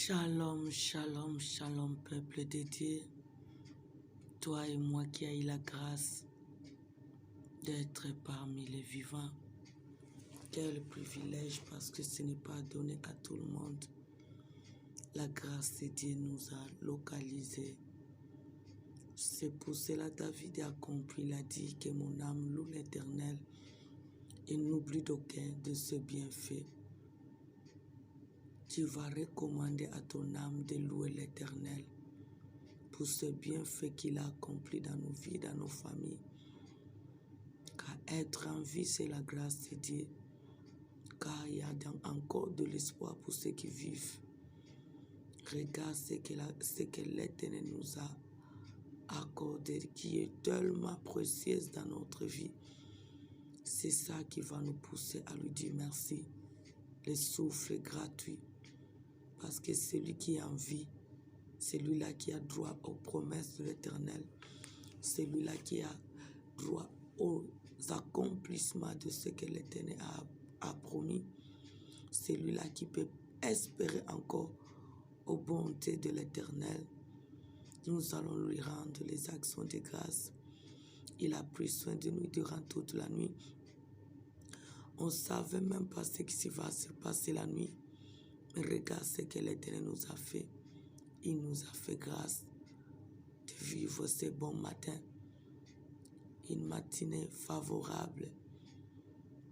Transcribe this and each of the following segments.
Shalom, shalom, shalom, peuple de Dieu. Toi et moi qui as eu la grâce d'être parmi les vivants. Quel privilège parce que ce n'est pas donné à tout le monde. La grâce de Dieu nous a localisés. C'est pour cela David a compris, il a dit que mon âme loue l'Éternel et n'oublie d'aucun de ses bienfaits. Tu vas recommander à ton âme de louer l'Éternel pour ce bienfait qu'il a accompli dans nos vies, dans nos familles. Car être en vie, c'est la grâce de Dieu. Car il y a encore de l'espoir pour ceux qui vivent. Regarde ce que l'Éternel nous a accordé, qui est tellement précieuse dans notre vie. C'est ça qui va nous pousser à lui dire merci. Le souffle gratuit. Parce que celui qui est en vie, celui-là qui a droit aux promesses de l'Éternel, celui-là qui a droit aux accomplissements de ce que l'Éternel a promis, celui-là qui peut espérer encore aux bontés de l'Éternel. Nous allons lui rendre les actions de grâce. Il a pris soin de nous durant toute la nuit. On ne savait même pas ce qui va se passer la nuit. Mais regarde ce que l'Éternel nous a fait. Il nous a fait grâce de vivre ce bon matin. Une matinée favorable.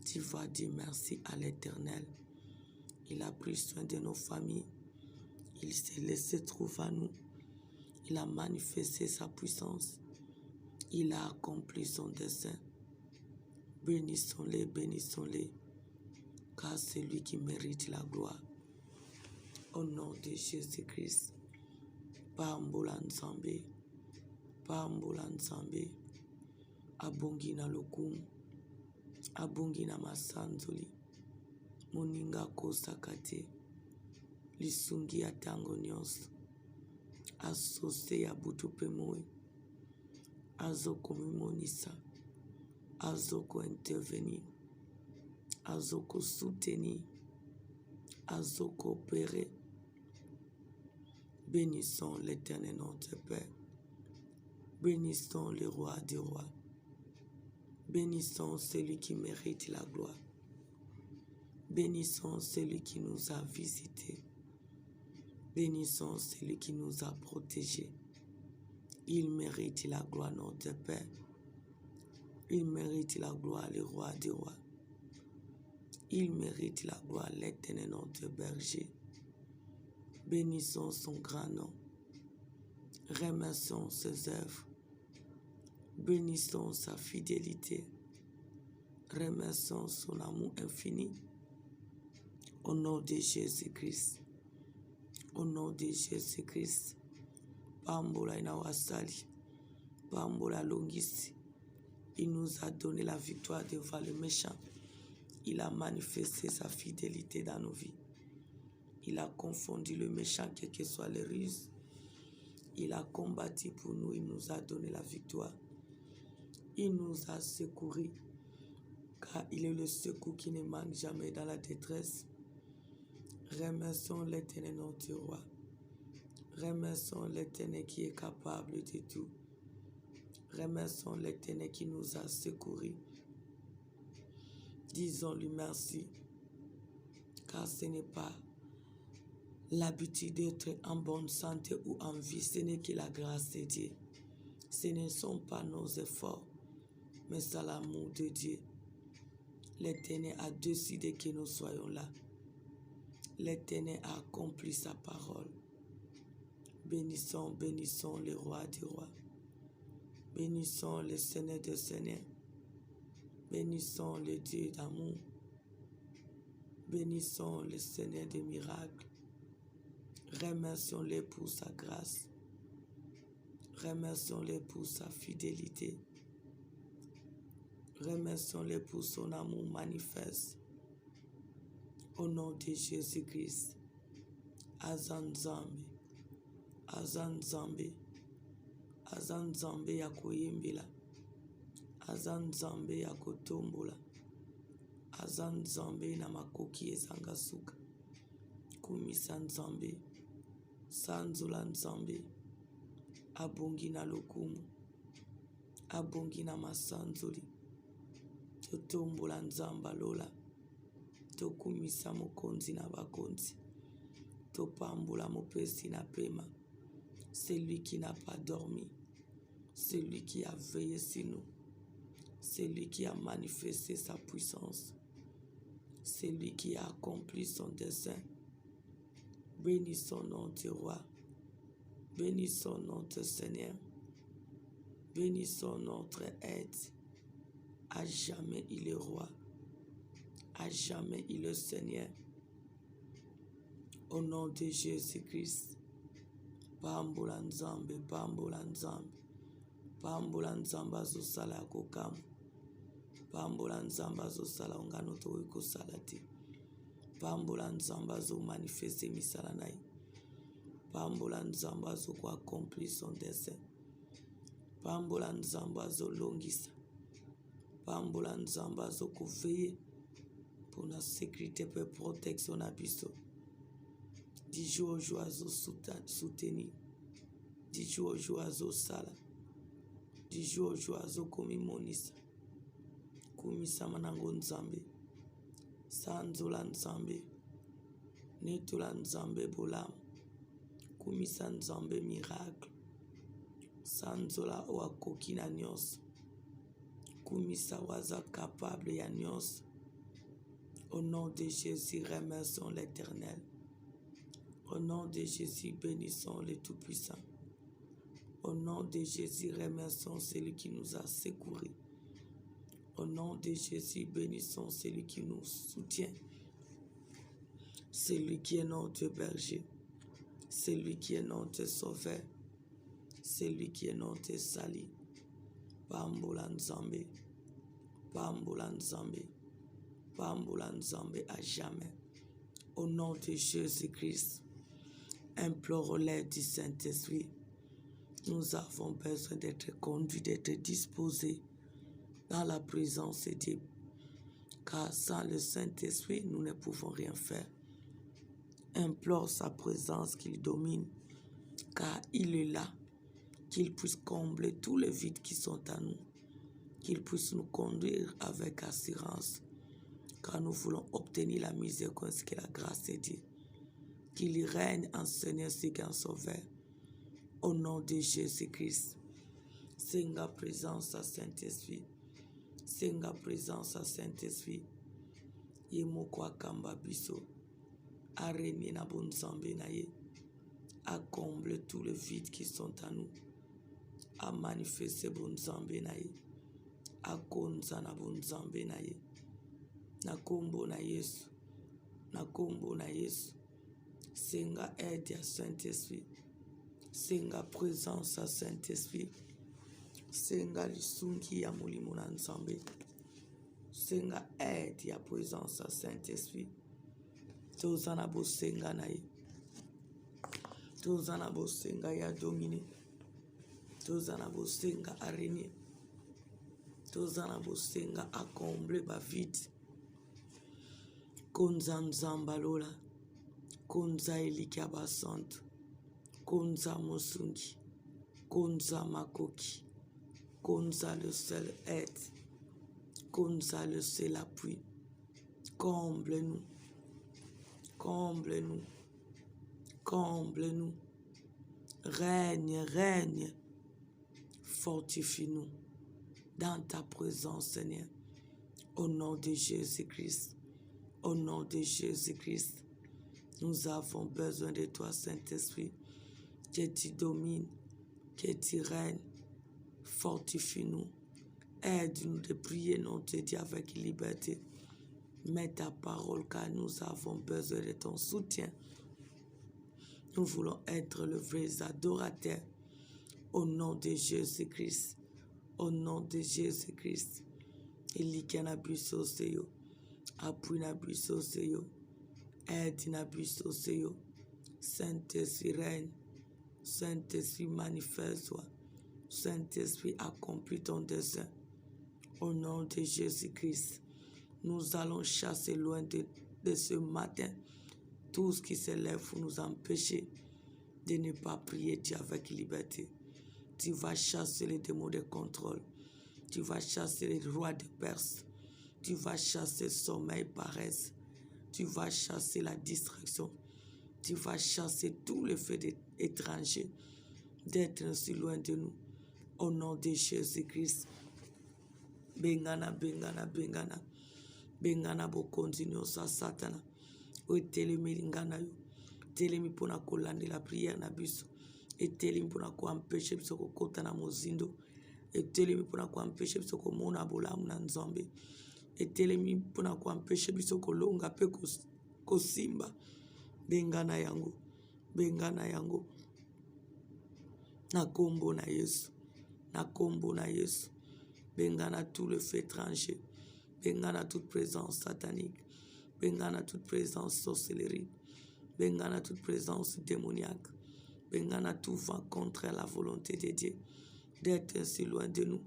Tu vas dire merci à l'Éternel. Il a pris soin de nos familles. Il s'est laissé trouver à nous. Il a manifesté sa puissance. Il a accompli son dessein. Bénissons-les, bénissons-les, car c'est lui qui mérite la gloire. Au nom de Jésus-Christ, Pambola Nzambe, Pambola Nzambe, abongi na lokumu, abongi na masanzoli, moninga kosaka te, lisungi ya ntango nyonso, asose ya butu mpe moi, azokomimonisa, azoko-intervenir, azoko-soutenir, azoko-opérer. Bénissons l'Éternel notre Père. Bénissons le roi des rois. Bénissons celui qui mérite la gloire. Bénissons celui qui nous a visités. Bénissons celui qui nous a protégés. Il mérite la gloire, notre Père. Il mérite la gloire, le roi des rois. Il mérite la gloire, l'Éternel notre berger. Bénissons son grand nom. Remercions ses œuvres. Bénissons sa fidélité. Remercions son amour infini. Au nom de Jésus-Christ. Au nom de Jésus-Christ. Pambola inawasali. Pambola longisi. Il nous a donné la victoire devant le méchant. Il a manifesté sa fidélité dans nos vies. Il a confondu le méchant, quelles que soient les ruses. Il a combattu pour nous. Il nous a donné la victoire. Il nous a secourus. Car il est le secours qui ne manque jamais dans la détresse. Remercions l'Éternel notre roi. Remercions l'Éternel qui est capable de tout. Remercions l'Éternel qui nous a secourus. Disons-lui merci. Car ce n'est pas l'habitude d'être en bonne santé ou en vie, ce n'est que la grâce de Dieu. Ce ne sont pas nos efforts, mais c'est l'amour de Dieu. L'Éternel a décidé que nous soyons là. L'Éternel a accompli sa parole. Bénissons, bénissons le roi des rois. Bénissons le Seigneur des seigneurs. Bénissons le Dieu d'amour. Bénissons le Seigneur des miracles. Remercions-le pour sa grâce. Remercions-le pour sa fidélité. Remercions-le pour son amour manifeste. Au nom de Jésus-Christ. Azanzambe. Azanzambe. Azanzambe ya koyembela. Azanzambe ya kotombola. Azanzambe na makoki ezanga suka. Kumisa Nzambe. Sanzula nzambe. Abongi na lokumu. Abongi na masanzoli. Totombola nzamba lola. Tokumisa mokonzi na bakonzi. Topambola mopesi na pema. Celui qui n'a pas dormi. Celui qui a veillé sur nous. Celui qui a manifesté sa puissance. Celui qui a accompli son dessein. Bénis son nom, tes rois. Bénis son nom, tes Seigneur. Bénis son notre aide. À jamais il est roi. À jamais il est Seigneur. Au nom de Jésus-Christ. Pambola nzambe, pambola nzambe. Pambola nzambe azosala ya kokamu. Pambola nzambe azosala ongano tokoki kosala te. Pambola nzambe azomanifeste misala na ye. Pambola nzambe azokoaccomplir son dessein. Pambola nzambe azolongisa. Pambola nzambe azokoveye pour na sécurité pe protection na biso. Du jour au jour azosoutenir. Du jour au jour azosala. Du jour au jour azokomimonisa. Kumisama nango nzambe. Sanzola nzambe. Netola nzambe bolamu. Kumisa nzambe miracle. Sanzola oakoki na nyonso. Kumisa waza capable ya nyonso. Au nom de Jésus, remercions l'Éternel. Au nom de Jésus, bénissons le Tout-Puissant. Au nom de Jésus, remercions celui qui nous a secourus. Au nom de Jésus, bénissons celui qui nous soutient. Celui qui est notre berger. Celui qui est notre sauveur. Celui qui est notre salut. Pambola nzambe. Pambola nzambe. Pambola nzambe à jamais. Au nom de Jésus-Christ. Implorons l'aide du Saint-Esprit. Nous avons besoin d'être conduits, d'être disposés dans la présence de Dieu. Car sans le Saint-Esprit, nous ne pouvons rien faire. Implore sa présence qu'il domine, car il est là, qu'il puisse combler tous les vides qui sont à nous, qu'il puisse nous conduire avec assurance, car nous voulons obtenir la miséricorde et la grâce de Dieu, qu'il règne en Seigneur et en Sauveur, au nom de Jésus-Christ. Senga présence à Saint-Esprit, Senga présence à Saint-Esprit, Yemoko akamba biso, areni na bonzambe na ye, à combler tous les vides qui sont à nous, à manifester bonzambe na ye, à konza na bonzambe na ye, na kombo na Yesu, na kombo na Yesu. Senga aide à Saint-Esprit, senga présence à Saint-Esprit, senga lisungi ya molimo na nzambe, senga aide ya présence à Saint-Esprit. Tozana bosenga na ye, tozana bosenga ya domine, tozana bosenga a régner, tozana bosenga a combler ba vide. Konza nzamba lola, konza elikia basante, konza mosungi, konza makoki, konza le seul aide, konza le seul appui. Comble-nous, comble-nous, comble-nous. Règne, règne, fortifie-nous dans ta présence, Seigneur. Au nom de Jésus-Christ, au nom de Jésus-Christ, nous avons besoin de toi, Saint-Esprit, que tu domines, que tu règnes. Fortifie-nous, aide-nous de prier notre Dieu avec liberté. Mets ta parole, car nous avons besoin de ton soutien. Nous voulons être le vrai adorateur. Au nom de Jésus-Christ, au nom de Jésus-Christ. Elika na biso seyo, appui na biso seyo, aide na biso seyo. Saint-Esprit règne, Saint-Esprit manifeste-toi, Saint-Esprit accomplit ton dessein. Au nom de Jésus-Christ, nous allons chasser loin de ce matin tout ce qui se lève pour nous empêcher de ne pas prier Dieu avec liberté. Tu vas chasser les démons de contrôle. Tu vas chasser les rois de Perse. Tu vas chasser sommeil, paresse. Tu vas chasser la distraction. Tu vas chasser tous les faits étrangers d'être ainsi loin de nous. Au nom de Jésus-Christ. Bengana, bengana, bengana. Bengana bokonzinyo sa satana. Otelemi lingana yo. Telemi pona kolande la prière na biso. Etelemi pona ko empêcher biso kokota na mozindo. Etelemi pona ko empêcher biso komona bolamu na Nzambe. Etelemi pona ko empêcher biso kolonga pe kosimba. Bengana yango. Bengana yango. Na kombo na Yesu. Na kombo na Yesu. Bengana tout le fait étranger. Bengana toute présence satanique. Bengana toute présence sorcellerie. Bengana toute présence démoniaque. Bengana tout vent contre la volonté de Dieu d'être ainsi loin de nous.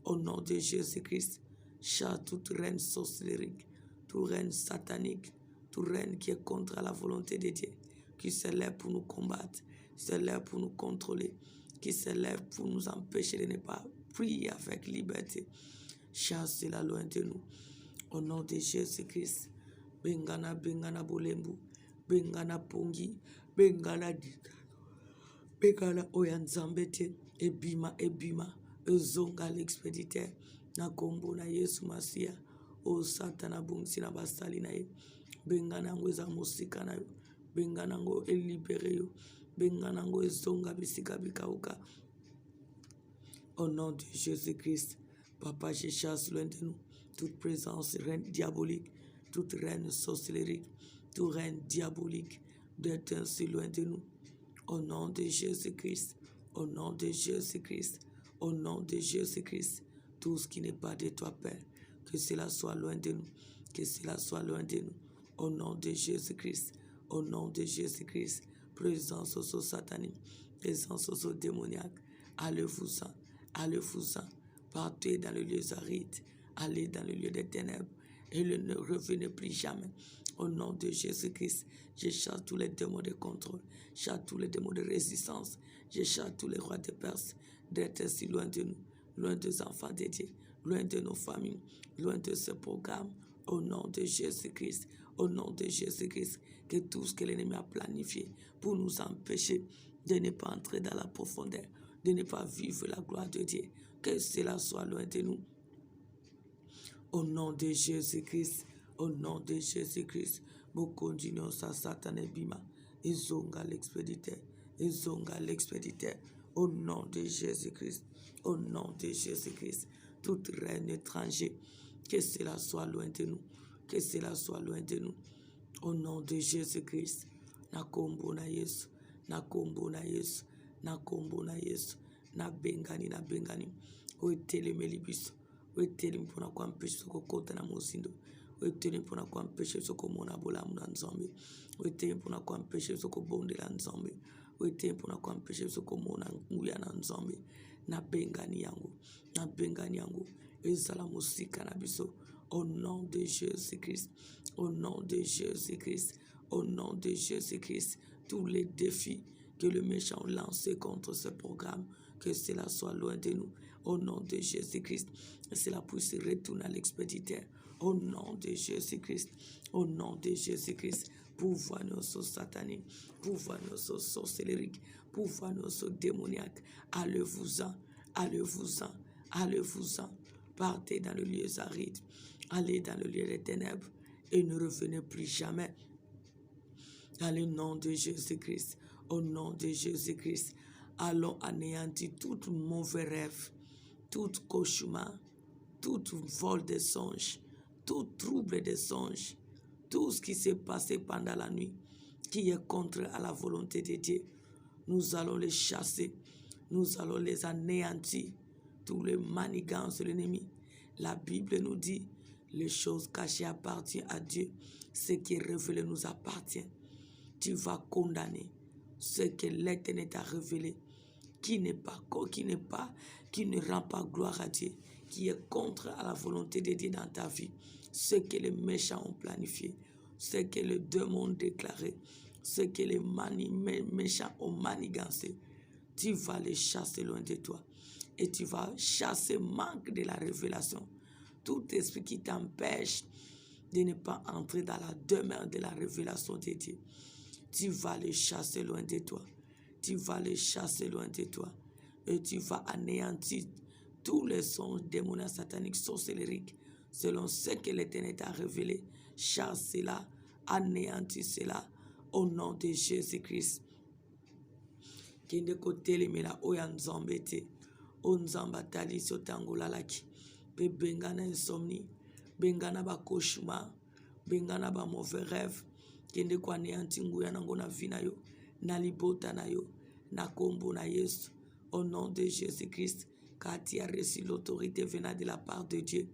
Au nom de Jésus-Christ, chasse toute reine sorcellerique, toute reine satanique, toute reine qui est contre la volonté de Dieu, qui se lève pour nous combattre, qui se lève pour nous contrôler, qui se lève pour nous empêcher de ne pas prier avec liberté. Chasse-la loin de nous. Au nom de Jésus-Christ, Bengana, Bengana Bolembu, Bengana Pongi, Bengana Dita, Bengana Oyanzambete, Ebima, Ebima, Ezonga l'expéditeur, na kombo na Yesu Masia, O Satana Bungsi na basali na ye, Bengana ngo eza musika na yo, Bengana ngo elibere yo, Bengana ngo ezonga bisika bikauka. Au nom de Jésus-Christ, Papa, je chasse loin de nous toute présence reine diabolique, toute reine sorcellerie, toute reine diabolique d'être ainsi loin de nous. Au nom de Jésus-Christ, au nom de Jésus-Christ, au nom de Jésus-Christ, tout ce qui n'est pas de toi, Père, que cela soit loin de nous, que cela soit loin de nous. Au nom de Jésus-Christ, au nom de Jésus-Christ, présence au satanique, présence au démoniaque, allez-vous-en, allez-vous-en, partez dans le lieu aride, allez dans le lieu des ténèbres et ne revenez plus jamais. Au nom de Jésus-Christ, je chasse tous les démons de contrôle, je chasse tous les démons de résistance, je chasse tous les rois de Perse d'être ainsi loin de nous, loin des enfants de Dieu, loin de nos familles, loin de ce programme. Au nom de Jésus-Christ, au nom de Jésus-Christ, que tout ce que l'ennemi a planifié pour nous empêcher de ne pas entrer dans la profondeur, de ne pas vivre la gloire de Dieu, que cela soit loin de nous. Au nom de Jésus-Christ, au nom de Jésus-Christ, nous continuons à Satan et Bima, Ezonga l'expéditeur, Ezonga l'expéditeur, au nom de Jésus-Christ, au nom de Jésus-Christ, toute reine étrangère, que cela soit loin de nous, que cela soit loin de nous, au nom de Jésus-Christ, na kombo na Yesu, na kombo na Yesu, na kombo na Yesu, na bengani, oetelemeli biso, oetelemi mpona koampesha biso kokota na mozindo, oetelemi mpona koampesha biso komona bolamu na Nzambe, oetelemi mpona koampesha biso kobondela Nzambe, oetelemi mpona koampesha biso komona nguya na Nzambe, na bengani yango, ezala mosika na biso, au nom de Jésus-Christ, au nom de Jésus-Christ, au nom de Jésus-Christ, tous les défis que le méchant lance contre ce programme, que cela soit loin de nous, au nom de Jésus-Christ, que cela puisse retourner à l'expéditeur, au nom de Jésus-Christ, au nom de Jésus-Christ, pouvoir nos sataniques, pouvoir nos sorcelleriques, pouvoir nos démoniaques, allez-vous-en, allez-vous-en, allez-vous-en, partez dans le lieu aride, allez dans le lieu des ténèbres et ne revenez plus jamais. Dans le nom de Jésus-Christ, au nom de Jésus-Christ, allons anéantir tout mauvais rêve, tout cauchemar, tout vol de songes, tout trouble de songes, tout ce qui s'est passé pendant la nuit, qui est contre à la volonté de Dieu. Nous allons les chasser, nous allons les anéantir, tous les manigances de l'ennemi. La Bible nous dit, les choses cachées appartiennent à Dieu, ce qui est révélé nous appartient. Tu vas condamner ce que l'Éternel t'a révélé, qui ne rend pas gloire à Dieu, qui est contre à la volonté de Dieu dans ta vie, ce que les méchants ont planifié, ce que les démons ont déclaré, Ce que les méchants ont manigancé, tu vas les chasser loin de toi. Et tu vas chasser manque de la révélation. Tout esprit qui t'empêche de ne pas entrer dans la demeure de la révélation de Dieu, tu vas les chasser loin de toi. Tu vas les chasser loin de toi. Et tu vas anéantir tous les songes démoniaques, sataniques, sorcelleriques, selon ce que l'Éternel t'a révélé. Chasse cela, anéantis cela, au nom de Jésus-Christ. Kende kotelemela oya nzambe te, o nzambe atalisi otangolalaki, pe bengana insomnie, bengana ba cauchemar, bengana ba mauvais rêve, kende koanéanti nguya nango na vie na yo, na libota na yo, na kombo na Yesu, au nom de Jésus-Christ, car tu as reçu l'autorité venant de la part de Dieu.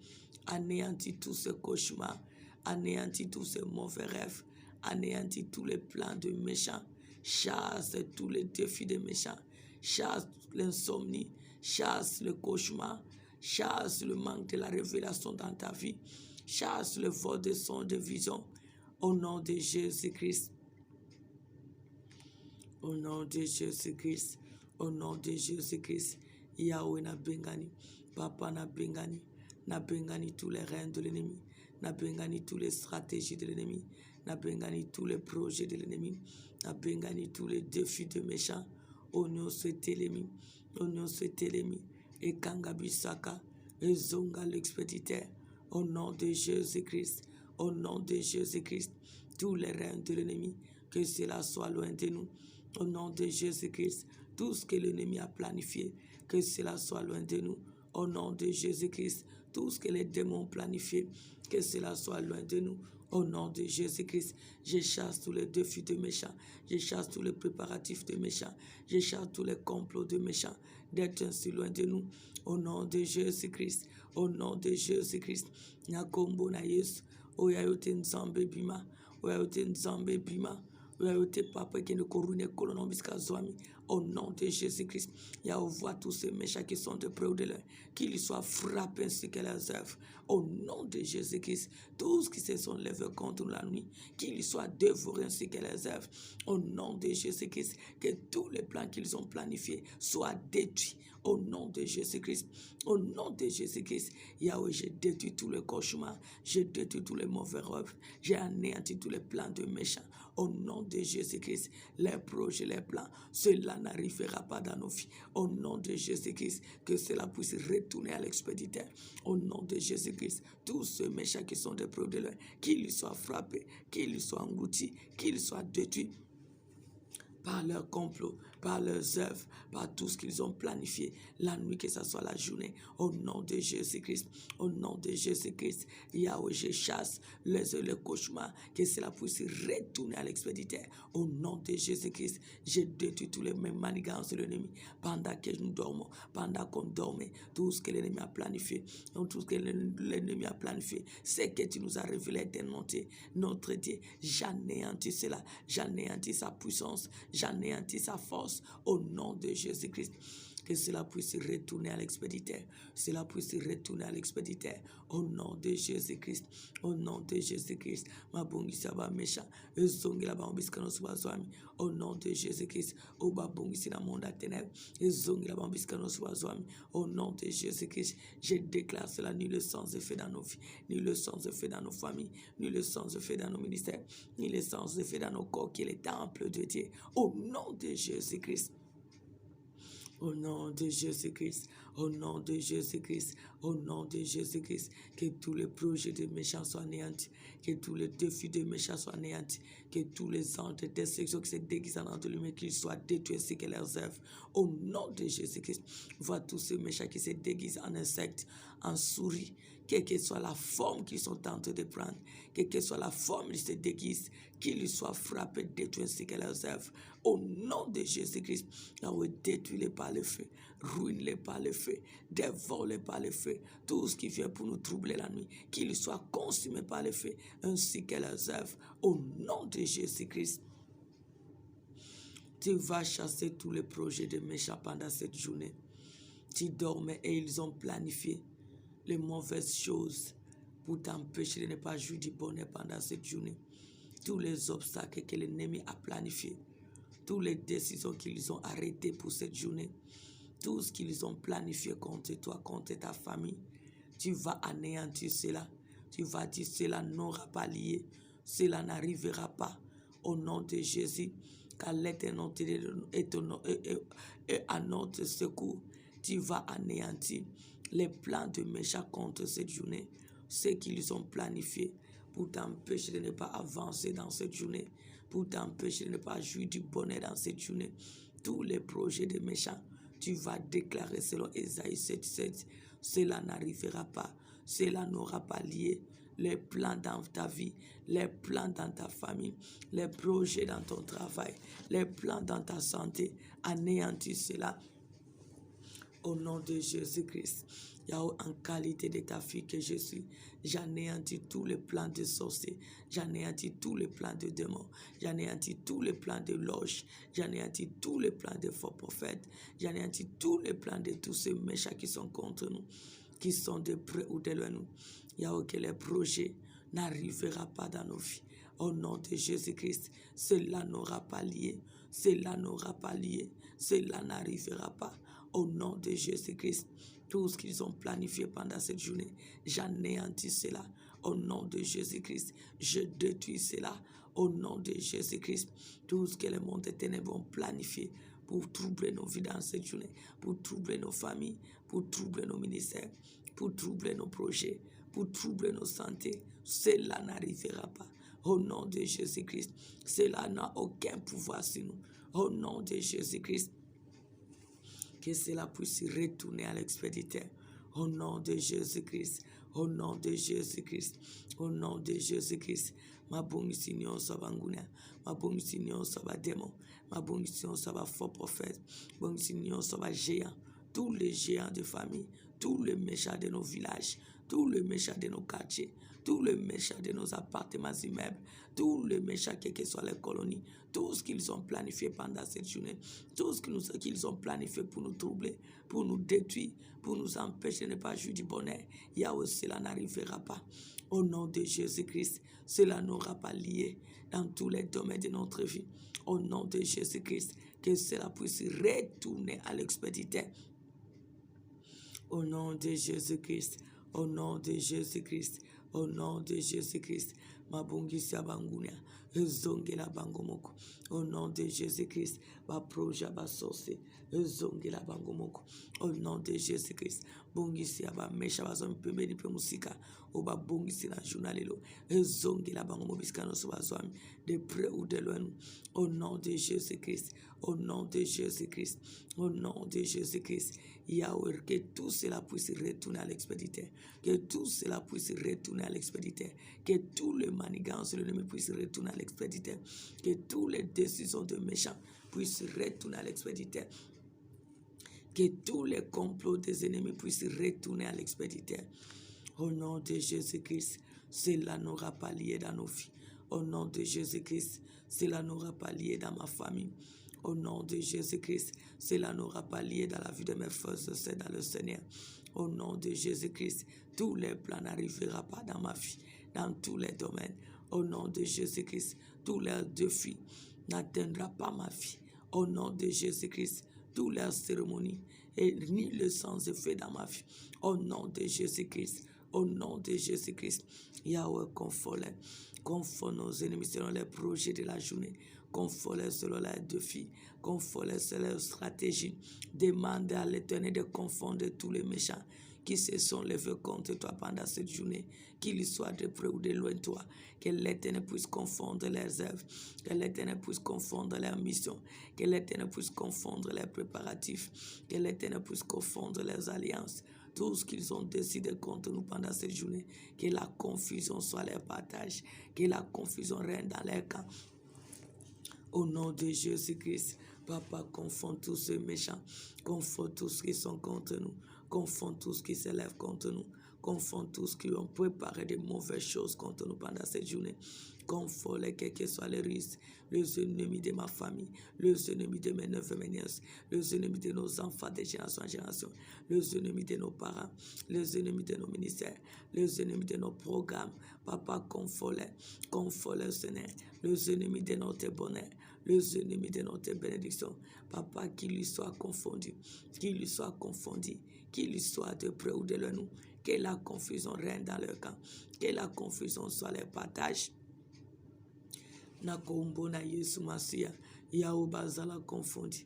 Anéantis tous ces cauchemars, anéantis tous ces mauvais rêves, anéantis tous les plans de méchants, chasse tous les défis des méchants, chasse l'insomnie, chasse le cauchemar, chasse le manque de la révélation dans ta vie, chasse le vol de son de vision, au nom de Jésus-Christ. Au nom de Jésus-Christ, au nom de Jésus-Christ, Yahweh na bengani, Papa na bengani tous les reins de l'ennemi, na bengani tous les stratégies de l'ennemi, na bengani tous les projets de l'ennemi, na bengani tous les défis de méchants, au nom de l'ennemi, et Kangabisaka, et Zonga l'expéditeur, au nom de Jésus-Christ, au nom de Jésus-Christ, tous les reins de l'ennemi, que cela soit loin de nous. Au nom de Jésus-Christ, tout ce que l'ennemi a planifié, que cela soit loin de nous. Au nom de Jésus-Christ, tout ce que les démons ont planifié, que cela soit loin de nous. Au nom de Jésus-Christ, je chasse tous les défis de méchants, je chasse tous les préparatifs de méchants, je chasse tous les complots de méchants, d'être ainsi loin de nous. Au nom de Jésus-Christ, au nom de Jésus-Christ, Nakombo na Yesu, Oyayote Nzambe Bima, Oyayote Nzambe Bima, Papa qui ne corrune colonon bisca zoami. Au nom de Jésus-Christ, Yahweh, tous ces méchants qui sont de près ou de loin, qu'ils soient frappés ainsi que leurs œuvres. Au nom de Jésus-Christ, tous qui se sont levés contre la nuit, qu'ils soient dévorés ainsi que leurs œuvres. Au nom de Jésus-Christ, que tous les plans qu'ils ont planifiés soient détruits. Au nom de Jésus-Christ, au nom de Jésus-Christ, Yahweh, j'ai détruit tous les cauchemars, j'ai détruit tous les mauvais rêves, j'ai anéanti tous les plans de méchants. Au nom de Jésus-Christ, les projets, les plans, cela n'arrivera pas dans nos vies. Au nom de Jésus-Christ, que cela puisse retourner à l'expéditeur. Au nom de Jésus-Christ, tous ceux méchants qui sont des preuves de l'un, qu'ils soient frappés, qu'ils soient engloutis, qu'ils soient détruits par leurs complots, par leurs œuvres, par tout ce qu'ils ont planifié, la nuit, que ce soit la journée, au nom de Jésus-Christ, au nom de Jésus-Christ, Yahweh, je chasse les cauchemars, que cela puisse retourner à l'expéditeur, au nom de Jésus-Christ, je détruis tous les mêmes manigances de l'ennemi, pendant que nous dormons, pendant qu'on dormait, tout ce que l'ennemi a planifié, tout ce que l'ennemi a planifié, c'est que tu nous as révélé éternellement, notre Dieu, j'anéantis cela, j'anéantis sa puissance, j'anéantis sa force au nom de Jésus-Christ. Que cela puisse retourner à l'expéditeur. Cela puisse retourner à l'expéditeur. Au nom de Jésus-Christ. Au nom de Jésus-Christ. Ma bongi saba méchant. Ezongela ba mbiskano suba zwami. Au nom de Jésus-Christ. Oba bongi sina monde ténèbres. Ezongela ba mbiskano suba zwami. Au nom de Jésus-Christ. Je déclare cela ni le sens effet dans nos vies, ni le sens effet dans nos familles, ni le sens effet dans nos ministères, ni le sens effet dans nos corps qui est le temple de Dieu. Au nom de Jésus-Christ. Au nom de Jésus-Christ, au nom de Jésus-Christ, au nom de Jésus-Christ, que tous les projets de méchants soient anéantis, que tous les défis de méchants soient anéantis, que tous les anges de destruction qui se déguisent en entourement, qu'ils soient détruits ainsi que leurs œuvres. Au nom de Jésus-Christ, vois tous ces méchants qui se déguisent en insectes, en souris, quelle que soit la forme qu'ils sont tentés de prendre, quelle que soit la forme ils se déguisent, qu'ils soient frappés, détruits ainsi que leurs œuvres. Au nom de Jésus-Christ, détruis-les par le feu, ruine-les par le feu, dévore-les par le feu. Tout ce qui vient pour nous troubler la nuit, qu'ils soient consumés par le feu, ainsi que leurs œuvres. Au nom de Jésus-Christ, tu vas chasser tous les projets de méchants pendant cette journée. Tu dormais et ils ont planifié les mauvaises choses pour t'empêcher de ne pas jouir du bonheur pendant cette journée. tous les obstacles que l'ennemi a planifiés, toutes les décisions qu'ils ont arrêtées pour cette journée, tout ce qu'ils ont planifié contre toi, contre ta famille, tu vas anéantir cela. Tu vas dire cela n'aura pas lieu, cela n'arrivera pas. Au nom de Jésus, car l'Éternel est à notre secours. Tu vas anéantir les plans de méchants contre cette journée, ce qu'ils ont planifié pour t'empêcher de ne pas avancer dans cette journée, pour t'empêcher de ne pas jouir du bonheur dans cette journée. Tous les projets de méchants, tu vas déclarer selon Ésaïe 7:7, cela n'arrivera pas, cela n'aura pas lieu. Les plans dans ta vie, les plans dans ta famille, les projets dans ton travail, les plans dans ta santé, anéantis cela au nom de Jésus-Christ. Yahweh, en qualité de ta fille que je suis, j'anéantis tous les plans de sorciers, j'anéantis tous les plans de démons, j'anéantis tous les plans de loges, j'anéantis tous les plans de faux prophètes, j'anéantis tous les plans de tous ces méchants qui sont contre nous, qui sont de près ou de loin nous. Yahweh, que les projets n'arrivera pas dans nos vies. Au nom de Jésus-Christ, cela n'aura pas lieu, cela n'aura pas lieu, cela n'arrivera pas. Au nom de Jésus-Christ, tout ce qu'ils ont planifié pendant cette journée, j'anéantis cela. Au nom de Jésus-Christ, je détruis cela. Au nom de Jésus-Christ, tout ce que le monde des ténèbres ont planifié pour troubler nos vies dans cette journée, pour troubler nos familles, pour troubler nos ministères, pour troubler nos projets, pour troubler nos santé, cela n'arrivera pas. Au nom de Jésus-Christ, cela n'a aucun pouvoir sur nous. Au nom de Jésus-Christ, que cela puisse retourner à l'expéditeur. Au nom de Jésus-Christ, au nom de Jésus-Christ, au nom de Jésus-Christ. Ma bonne signon sabangunia, ma bonne signon sabadémon, ma bonne signon saba faux prophète, bonne signon saba géant, tous les géants de famille, tous les méchants de nos villages, tous les méchants de nos quartiers, tous les méchants de nos appartements immeubles, tous les méchants quelles que soient les colonies, tout ce qu'ils ont planifié pendant cette journée, tout ce qu'ils ont planifié pour nous troubler, pour nous détruire, pour nous empêcher de ne pas jouir du bonheur, Yahweh, cela n'arrivera pas. Au nom de Jésus-Christ, cela n'aura pas lieu dans tous les domaines de notre vie. Au nom de Jésus-Christ, que cela puisse retourner à l'expéditeur. Au nom de Jésus-Christ, au nom de Jésus-Christ, au nom de Jésus-Christ, ma bongisia bangunia, ezongela bangomoko. Au nom de Jésus-Christ, ma proja basose, ezongela bangomoko. Au nom de Jésus-Christ, bongisia ba mesha bazom pembeni pe musika, oba bongisi na journalelo, ezongela bangomo biskano sobazwami, de près ou de loin. Au nom de Jésus-Christ, au nom de Jésus-Christ, au nom de Jésus-Christ. Yahweh, que tout cela puisse retourner à l'expéditeur, que tout cela puisse retourner à l'expéditeur, que tous les manigances de l'ennemi puissent retourner à l'expéditeur, que toutes les décisions de méchants puissent retourner à l'expéditeur, que tous les complots des ennemis puissent retourner à l'expéditeur. Au nom de Jésus-Christ, cela n'aura pas lieu dans nos vies. Au nom de Jésus-Christ, cela n'aura pas lieu dans ma famille. Au nom de Jésus-Christ, cela n'aura pas lieu dans la vie de mes frères et sœurs dans le Seigneur. Au nom de Jésus-Christ, tous les plans n'arriveront pas dans ma vie, dans tous les domaines. Au nom de Jésus-Christ, tous les défis n'atteindront pas ma vie. Au nom de Jésus-Christ, toutes les cérémonies et ni le sens fait dans ma vie. Au nom de Jésus-Christ, au nom de Jésus-Christ, Yahweh, conforte nos ennemis selon les projets de la journée. Conforte-les selon les défis, conforte-les selon les stratégies. Demande à l'Éternel de confondre tous les méchants qui se sont levés contre toi pendant cette journée, qu'ils soient de près ou de loin de toi, que l'Éternel puisse confondre leurs œuvres, que l'Éternel puisse confondre leurs missions, que l'Éternel puisse confondre leurs préparatifs, que l'Éternel puisse confondre leurs alliances. Tout ce qu'ils ont décidé contre nous pendant cette journée, que la confusion soit leur partage, que la confusion règne dans leur camp. Au nom de Jésus-Christ, Papa, confonde tous ces méchants, confonde tous ceux qui sont contre nous, confonde tous ceux qui se lèvent contre nous, Confonds tous qui ont préparé de mauvaises choses contre nous pendant cette journée. Confonds-les, quels que soient les risques, les ennemis de ma famille, les ennemis de mes neveux et mes nièces, les ennemis de nos enfants de génération en génération, les ennemis de nos parents, les ennemis de nos ministères, les ennemis de nos programmes. Papa, confonds-les, Seigneur, les ennemis de notre bonheur, les ennemis de notre bénédiction. Papa, qu'il lui soit confondu, qu'il lui soit confondu, qu'il lui soit de près ou de loin nous, que la confusion règne dans leur camp, que la confusion soit leur partage. Na kombo na Yesu Masia, Yahoo bazala confondi,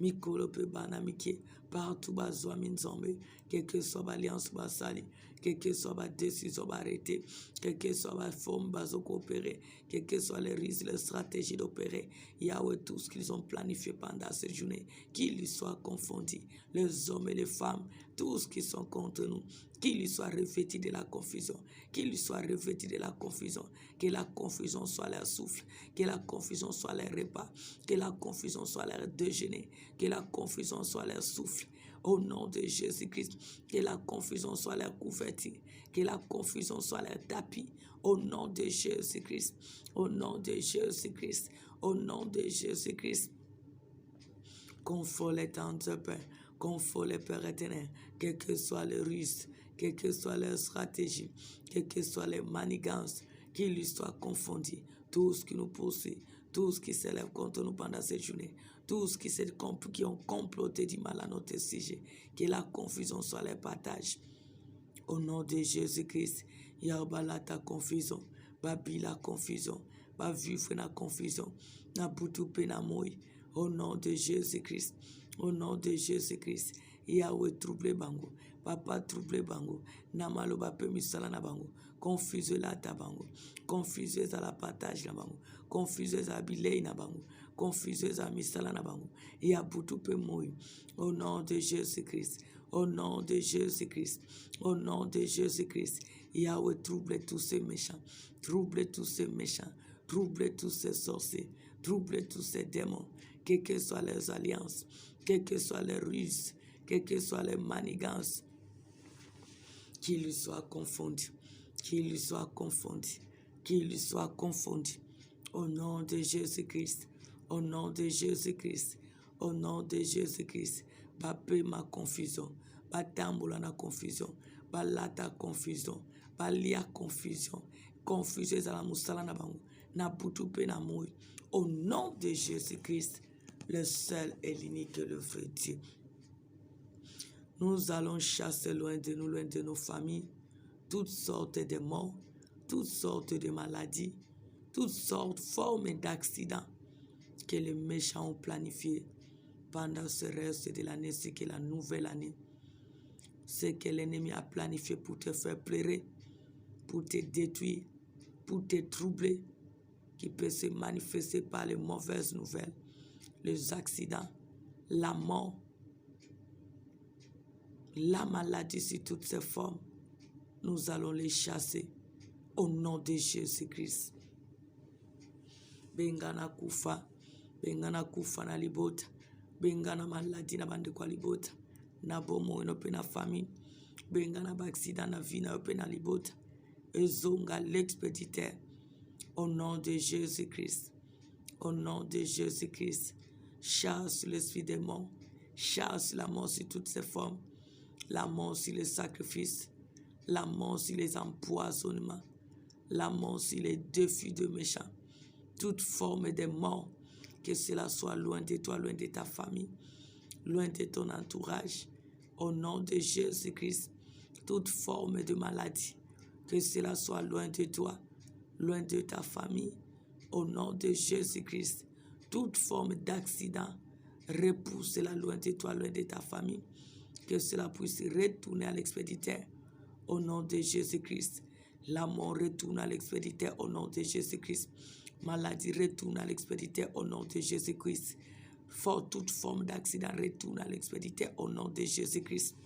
Mikolo pe bana mike, partout bazwa minzombe, quelle que soit l'alliance basali, quelle que soit la décision arrêtée, quelle que soit la forme baso coopérer, quelle que soit les risques, les stratégies d'opérer, Yahweh, tout ce qu'ils ont planifié pendant cette journée, qu'ils lui soient confondus, les hommes et les femmes, tous qui sont contre nous, qu'il lui soit revêtu de la confusion, qu'il lui soit revêtu de la confusion, que la confusion soit leur souffle, que la confusion soit leur repas, que la confusion soit leur déjeuner, que la confusion soit leur souffle. Au nom de Jésus-Christ, que la confusion soit leur couverture, que la confusion soit leur tapis. Au nom de Jésus-Christ, au nom de Jésus-Christ, au nom de Jésus-Christ. Confort les temps de paix, confort les pères éternels, quel que soit le risque, quelle que soit leur stratégie, quelles que soient les manigances, qu'ils lui soient confondus, tous qui nous poursuivent, tous qui s'élèvent contre nous pendant cette journée, tous qui ont comploté du mal à notre sujet, que la confusion soit leur partage. Au nom de Jésus-Christ, Yahba ta confusion, Babi la confusion, Bavivre la confusion, Nabutupe na moi. Au nom de Jésus-Christ, au nom de Jésus-Christ, Yahweh trouble bango, Papa trouble bango, Namalo bape misala na bango, confuse la tabango, confuse à la partage na bango, confuse à bilei na bango, confuse à misala na bango, Yabutupe moi. Au nom de Jésus-Christ, au nom de Jésus-Christ, au nom de Jésus-Christ, Yahweh trouble tous ces méchants, trouble tous ces méchants, trouble tous ces sorciers, trouble tous ces démons, quelles que soient leurs alliances, quelles que soient les ruses, quelles que soient les manigances, qu'il lui soit confondu, qu'il lui soit confondu, qu'il lui soit confondu. Au nom de Jésus-Christ, au nom de Jésus-Christ, au nom de Jésus-Christ, Bapé ma confusion, Batamboula na confusion, Balata confusion, Balia confusion, confusion à la moussala na bango, na butupe na moui. Au nom de Jésus-Christ, le seul et l'unique et le vrai Dieu. Nous allons chasser loin de nous, loin de nos familles, toutes sortes de morts, toutes sortes de maladies, toutes sortes de formes d'accidents que les méchants ont planifiés pendant ce reste de l'année, ce que la nouvelle année, ce que l'ennemi a planifié pour te faire pleurer, pour te détruire, pour te troubler, qui peut se manifester par les mauvaises nouvelles, les accidents, la mort, la maladie sous toutes ses formes. Nous allons les chasser au nom de Jésus-Christ. Bengana kufa na libota, bengana maladie na bande kwa libota, na bomo enope na famille, bengana ba accident na vie na ope na libota, ezonga l'expéditeur. Au nom de Jésus-Christ, au nom de Jésus-Christ, chasse l'esprit des morts, chasse la mort sur toutes ses formes, la mort sur les sacrifices, la mort sur les empoisonnements, la mort sur les défis de méchants, toute forme de mort, que cela soit loin de toi, loin de ta famille, loin de ton entourage, au nom de Jésus-Christ, toute forme de maladie, que cela soit loin de toi, loin de ta famille, au nom de Jésus-Christ, toute forme d'accident, repousse-la loin de toi, loin de ta famille, que cela puisse retourner à l'expéditeur, au nom de Jésus-Christ. La mort retourne à l'expéditeur, au nom de Jésus-Christ. Maladie retourne à l'expéditeur, au nom de Jésus-Christ. Toute forme d'accident retourne à l'expéditeur, au nom de Jésus-Christ.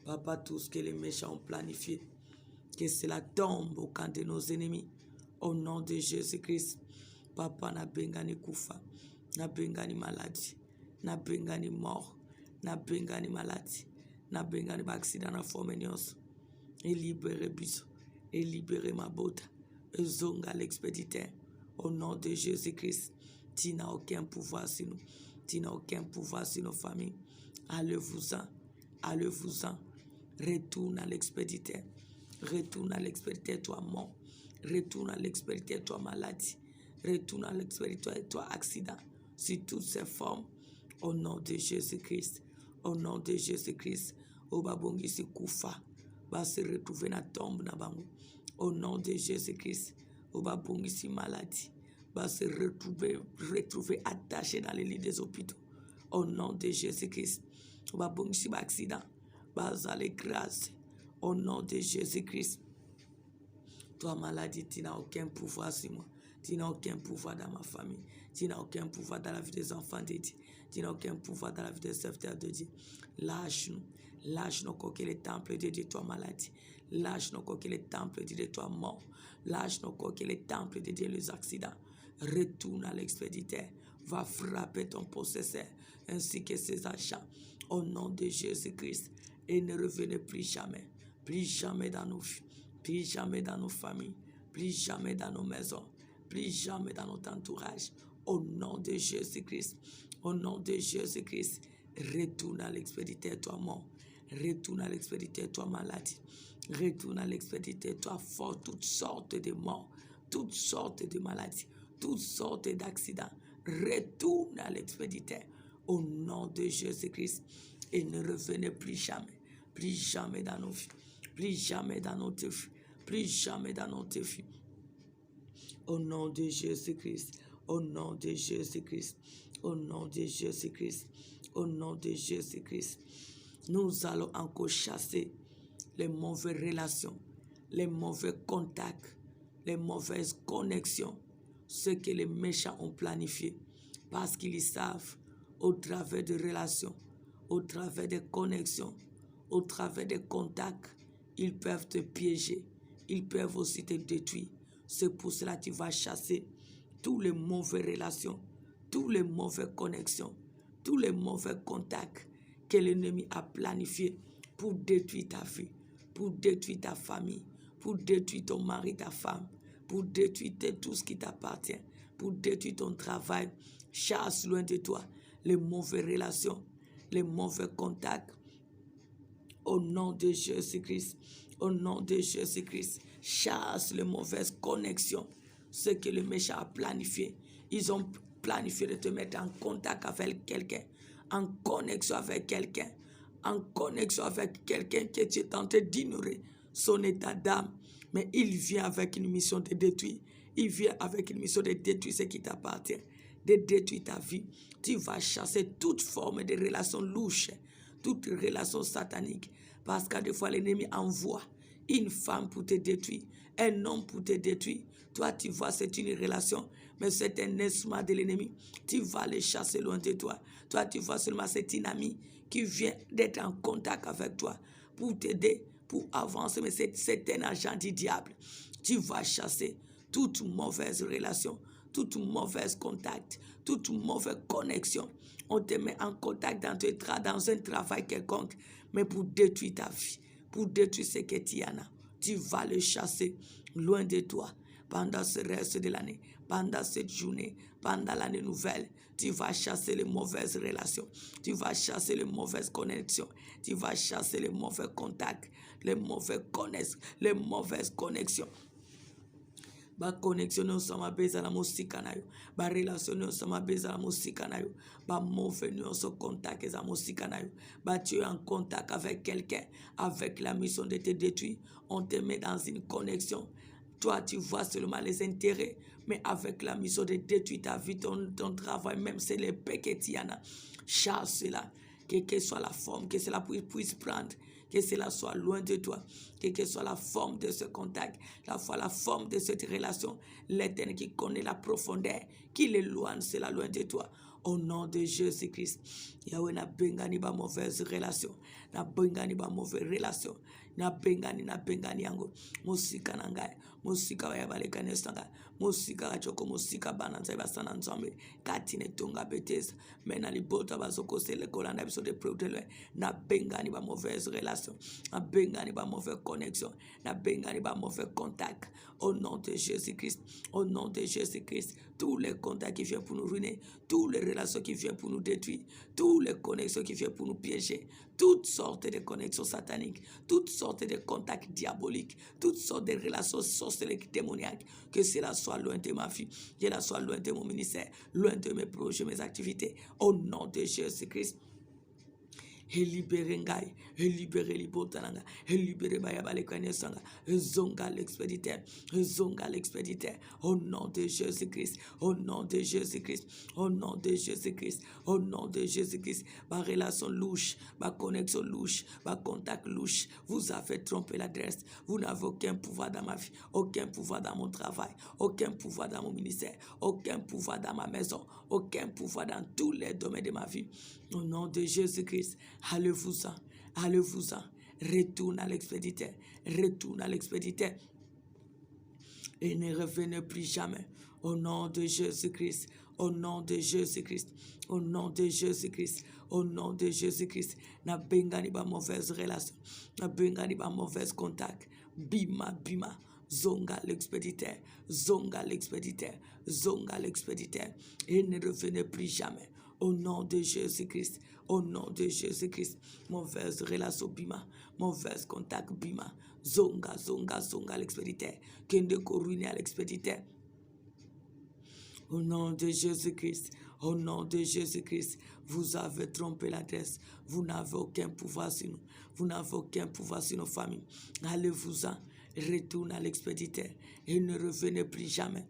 Papa, tout ce que les méchants ont planifié, que cela tombe au camp de nos ennemis, au nom de Jésus-Christ. Papa, na bengani kufa, na bengani maladie, na bengani mort, na bengani maladie, na bengani ba accident na forme nyonso. Et libérer biso. Et libérer ma bota. Et zonga l'expéditeur. Au nom de Jésus-Christ. Tu n'as aucun pouvoir sur nous. Tu n'as aucun pouvoir sur nos familles. Allez-vous-en. Allez-vous-en. Retourne à l'expéditeur. Retourne à l'expéditeur, toi mort. Retourne à l'expéditeur, toi maladie. Retourne à l'expéditeur, toi accident. Sur toutes ces formes. Au nom de Jésus-Christ. Au nom de Jésus-Christ. Obabongi si koufa. Va se retrouver dans la tombe. Au nom de Jésus-Christ. Obabongi si maladie. Va se retrouver attaché dans les lits des hôpitaux. Au nom de Jésus-Christ. Obabongi si accident. Va aller grâce. Au nom de Jésus-Christ. Toi, maladie, tu n'as aucun pouvoir sur moi. Tu n'as aucun pouvoir dans ma famille. Tu n'as aucun pouvoir dans la vie des enfants de Dieu. Tu n'as aucun pouvoir dans la vie des serviteurs de Dieu. Lâche-nous. Lâche-nous que le temple de Dieu, toi, maladie. Lâche-nous que le temple de Dieu, toi, mort. Lâche-nous que le temple de Dieu, les accidents. Retourne à l'expéditeur. Va frapper ton possesseur ainsi que ses agents. Au nom de Jésus-Christ. Et ne revenez plus jamais. Plus jamais dans nos vies. Plus jamais dans nos familles. Plus jamais dans nos maisons. Plus jamais dans notre entourage. Au nom de Jésus-Christ. Au nom de Jésus-Christ. Retourne à l'expéditeur, toi mort. Retourne à l'expéditeur, toi maladie. Retourne à l'expéditeur, toi fort. Toutes sortes de morts. Toutes sortes de maladies. Toutes sortes d'accidents. Retourne à l'expéditeur. Au nom de Jésus-Christ. Et ne revenez plus jamais. Plus jamais dans nos vies. Plus jamais dans notre vie. Plus jamais dans notre vie. Au nom de Jésus-Christ. Au nom de Jésus-Christ. Au nom de Jésus-Christ. Au nom de Jésus-Christ. Nous allons encore chasser les mauvaises relations, les mauvais contacts, les mauvaises connexions, ce que les méchants ont planifié. Parce qu'ils savent, au travers de relations, au travers des connexions, au travers des contacts, ils peuvent te piéger. Ils peuvent aussi te détruire. C'est pour cela que tu vas chasser toutes les mauvaises relations, toutes les mauvaises connexions, tous les mauvais contacts que l'ennemi a planifiés pour détruire ta vie, pour détruire ta famille, pour détruire ton mari, ta femme, pour détruire tout ce qui t'appartient, pour détruire ton travail. Chasse loin de toi les mauvaises relations, les mauvais contacts. Au nom de Jésus-Christ, au nom de Jésus-Christ, chasse les mauvaises connexions. Ce que le méchant a planifié. Ils ont planifié de te mettre en contact avec quelqu'un, en connexion avec quelqu'un, en connexion avec quelqu'un que tu es tenté d'ignorer son état d'âme. Mais il vient avec une mission de détruire. Il vient avec une mission de détruire ce qui t'appartient, de détruire ta vie. Tu vas chasser toute forme de relation louche, toute relation satanique. Parce qu'à des fois, l'ennemi envoie une femme pour te détruire, un homme pour te détruire. Toi, tu vois, c'est une relation, mais c'est un instrument de l'ennemi. Tu vas les chasser loin de toi. Toi, tu vois seulement, c'est une amie qui vient d'être en contact avec toi pour t'aider, pour avancer, mais c'est un agent du diable. Tu vas chasser toute mauvaise relation, toute mauvaise contact, toute mauvaise connexion. On te met en contact dans un travail quelconque, mais pour détruire ta vie, pour détruire ce que tu en as. Tu vas le chasser loin de toi pendant ce reste de l'année, pendant cette journée, pendant l'année nouvelle. Tu vas chasser les mauvaises relations, tu vas chasser les mauvaises connexions, tu vas chasser les mauvais contacts, les mauvaises connexions. Ba connexion nous sommes beza la musika na yo, ba relation nous sommes beza la musika na yo, ba mauvais nous sommes contact za musika na yo, ba tu es en contact avec quelqu'un avec la mission de te détruire, on te met dans une connexion. Toi, tu vois seulement les intérêts, mais avec la mission de détruire ta vie, ton travail, même c'est les péchés que tu en as. Chasse cela, quelle que soit la forme, que cela puisse prendre, que cela soit loin de toi, quelle que soit la forme de ce contact, la forme de cette relation, l'Éternel qui connaît la profondeur, qui l'éloigne, cela loin de toi. Au nom de Jésus-Christ, Yahweh na bengani ba mauvaise relation, na bengani ba mauvaise relation, na bengani yango, musika na ngai, Mosika wayabale kanestanga. Mosika rachoko mosika bananza basana nzambe. Katine tonga betesa. Mena libota bazoko sele kolanda biso de protelwe. Na bengani ba mauvaise relation. Na bengani ba mauvaise connexion. Na bengani ba mauvais contact. Au nom de Jésus-Christ. Au nom de Jésus-Christ. Tous les contacts qui viennent pour nous ruiner. Toutes les relations qui viennent pour nous détruire. Toutes les connexions qui viennent pour nous piéger. Toutes sortes de connexions sataniques. Toutes sortes de contacts diaboliques. Toutes sortes de relations sorcelleries démoniaques. Que cela soit loin de ma vie. Que cela soit loin de mon ministère. Loin de mes projets, mes activités. Au nom de Jésus-Christ. Et libérer Ngai, et libérer Libotananga, et libérer Bayabale Kwanesanga, et Zonga l'expéditeur, au nom de Jésus-Christ, au nom de Jésus-Christ, au nom de Jésus-Christ, au nom de Jésus-Christ, ma relation louche, ma connexion louche, ma contact louche, vous avez trompé l'adresse, vous n'avez aucun pouvoir dans ma vie, aucun pouvoir dans mon travail, aucun pouvoir dans mon ministère, aucun pouvoir dans ma maison, aucun pouvoir dans tous les domaines de ma vie. Au nom de Jésus-Christ, allez-vous-en, allez-vous-en, retourne à l'expéditeur, retourne à l'expéditeur et ne revenez plus jamais. Au nom de Jésus-Christ, au nom de Jésus-Christ, au nom de Jésus-Christ, au nom de Jésus-Christ, na bengani ba mauvaise relation, na bengani ba mauvaise contact, bima, bima. Zonga l'expéditeur, zonga l'expéditeur, zonga l'expéditeur, et ne revenez plus jamais. Au nom de Jésus-Christ, au nom de Jésus-Christ, mauvaise relation bima, mauvaise contact bima, zonga, zonga, zonga l'expéditeur, kende ko ruiner à l'expéditeur. Au nom de Jésus-Christ, au nom de Jésus-Christ, vous avez trompé l'adresse. Vous n'avez aucun pouvoir sur nous. Vous n'avez aucun pouvoir sur nos familles. Allez-vous-en, retournez à l'expéditeur et ne revenez plus jamais.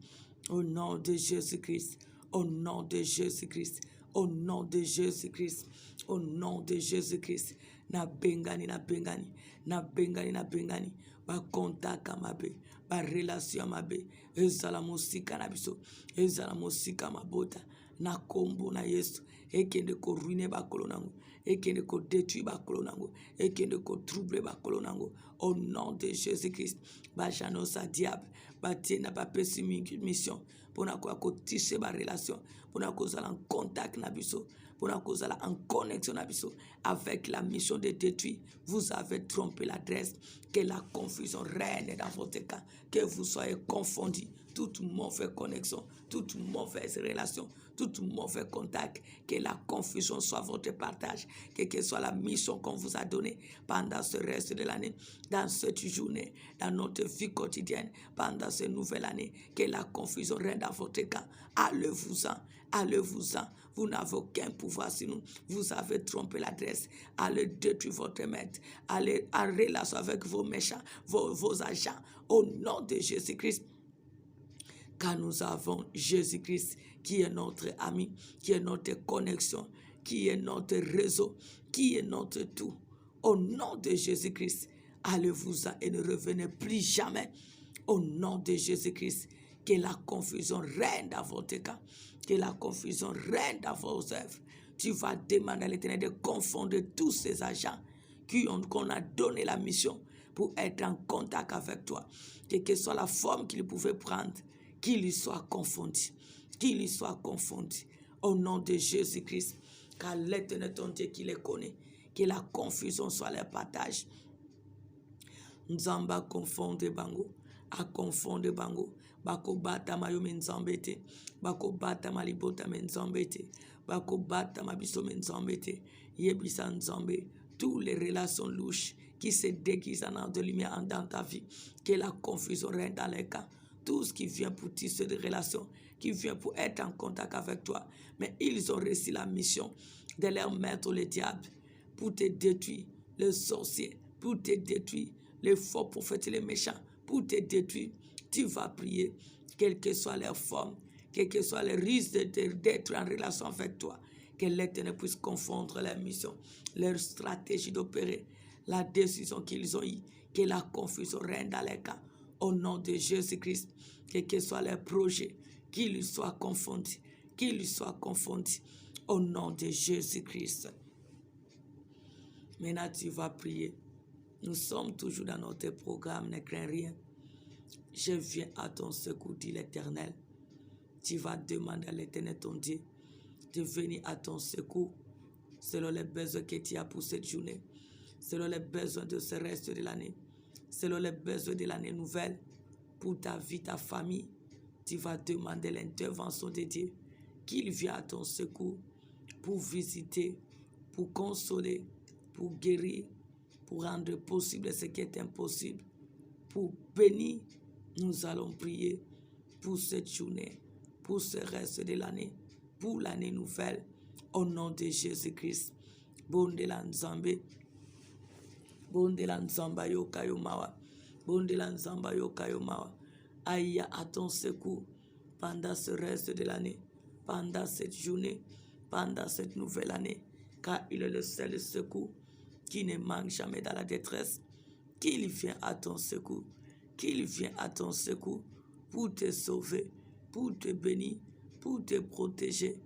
Au nom de Jésus-Christ, au nom de Jésus-Christ, au nom de Jésus-Christ, au nom de Jésus-Christ. Na bengani, na bengani, na bengani, na bengani. Ba contact mabe, ba relation mabe. Ezala musika na biso, ezala musika mabota. Na kombo na Yesu, ekende ko ruiner ba kolonango, ekende ko détruire ba kolonango, ekende ko troubler ba kolonango. Au nom de Jésus-Christ, ba janosa diable, ba tiena ba pesi mission. Pour na ko tisser ba relation, pour na ko en contact na biso, pour na ko en connexion na biso avec la mission de détruire. Vous avez trompé l'adresse. Que la confusion règne dans votre cas, que vous soyez confondus. Toute mauvaise connexion, toute mauvaise relation, tout mauvais contact, que la confusion soit votre partage, quelle que soit la mission qu'on vous a donnée pendant ce reste de l'année, dans cette journée, dans notre vie quotidienne, pendant cette nouvelle année, que la confusion règne dans votre cas. Allez-vous-en, allez-vous-en. Vous n'avez aucun pouvoir sur nous. Vous avez trompé l'adresse. Allez détruire votre maître. Allez en relation avec vos méchants, vos agents. Au nom de Jésus-Christ. Car nous avons Jésus-Christ qui est notre ami, qui est notre connexion, qui est notre réseau, qui est notre tout. Au nom de Jésus-Christ, allez-vous-en et ne revenez plus jamais. Au nom de Jésus-Christ, que la confusion règne dans votre cas, que la confusion règne dans vos œuvres. Tu vas demander à l'Éternel de confondre tous ces agents qu'on a donné la mission pour être en contact avec toi. Quelle que soit la forme qu'il pouvait prendre, qu'il lui soit confondu. Qu'il lui soit confondu. Au nom de Jésus-Christ. Car l'Éternel ton Dieu qui les connaît. Que la confusion soit leur partage. Nzamba confonde bango. A confonde bango. Bako bata mayo menzambete. Bako bata malibota menzambete. Bako bata mabiso menzambete. Yebisa nzambe. Toutes les relations louches qui se déguisent en de lumière dans ta vie. Que la confusion règne dans les cas. Tout ce qui vient pour tisser des relations, qui vient pour être en contact avec toi. Mais ils ont reçu la mission de leur maître le diable pour te détruire, les sorciers, pour te détruire, les faux prophètes et les méchants, pour te détruire. Tu vas prier, quelle que soit leur forme, quel que soit le risque d'être en relation avec toi, que l'Éternel puisse confondre leur mission, leur stratégie d'opérer, la décision qu'ils ont eue, que la confusion règne dans les cas. Au nom de Jésus-Christ, quel que soit leur projet, qu'il lui soit confondu, qu'il lui soit confondu. Au nom de Jésus-Christ. Maintenant, tu vas prier. Nous sommes toujours dans notre programme, ne crains rien. Je viens à ton secours, dit l'Éternel. Tu vas demander à l'Éternel, ton Dieu, de venir à ton secours selon les besoins que tu as pour cette journée, selon les besoins de ce reste de l'année, selon les besoins de l'année nouvelle, pour ta vie, ta famille. Tu vas demander l'intervention de Dieu, qu'il vienne à ton secours pour visiter, pour consoler, pour guérir, pour rendre possible ce qui est impossible, pour bénir. Nous allons prier pour cette journée, pour ce reste de l'année, pour l'année nouvelle, au nom de Jésus-Christ. Bonde la nzambe, bonde la nzamba yoka yomawa, bonde la nzamba yoka yomawa. Aïe à ton secours pendant ce reste de l'année, pendant cette journée, pendant cette nouvelle année, car il est le seul secours qui ne manque jamais dans la détresse, qu'il vient à ton secours, qu'il vient à ton secours pour te sauver, pour te bénir, pour te protéger,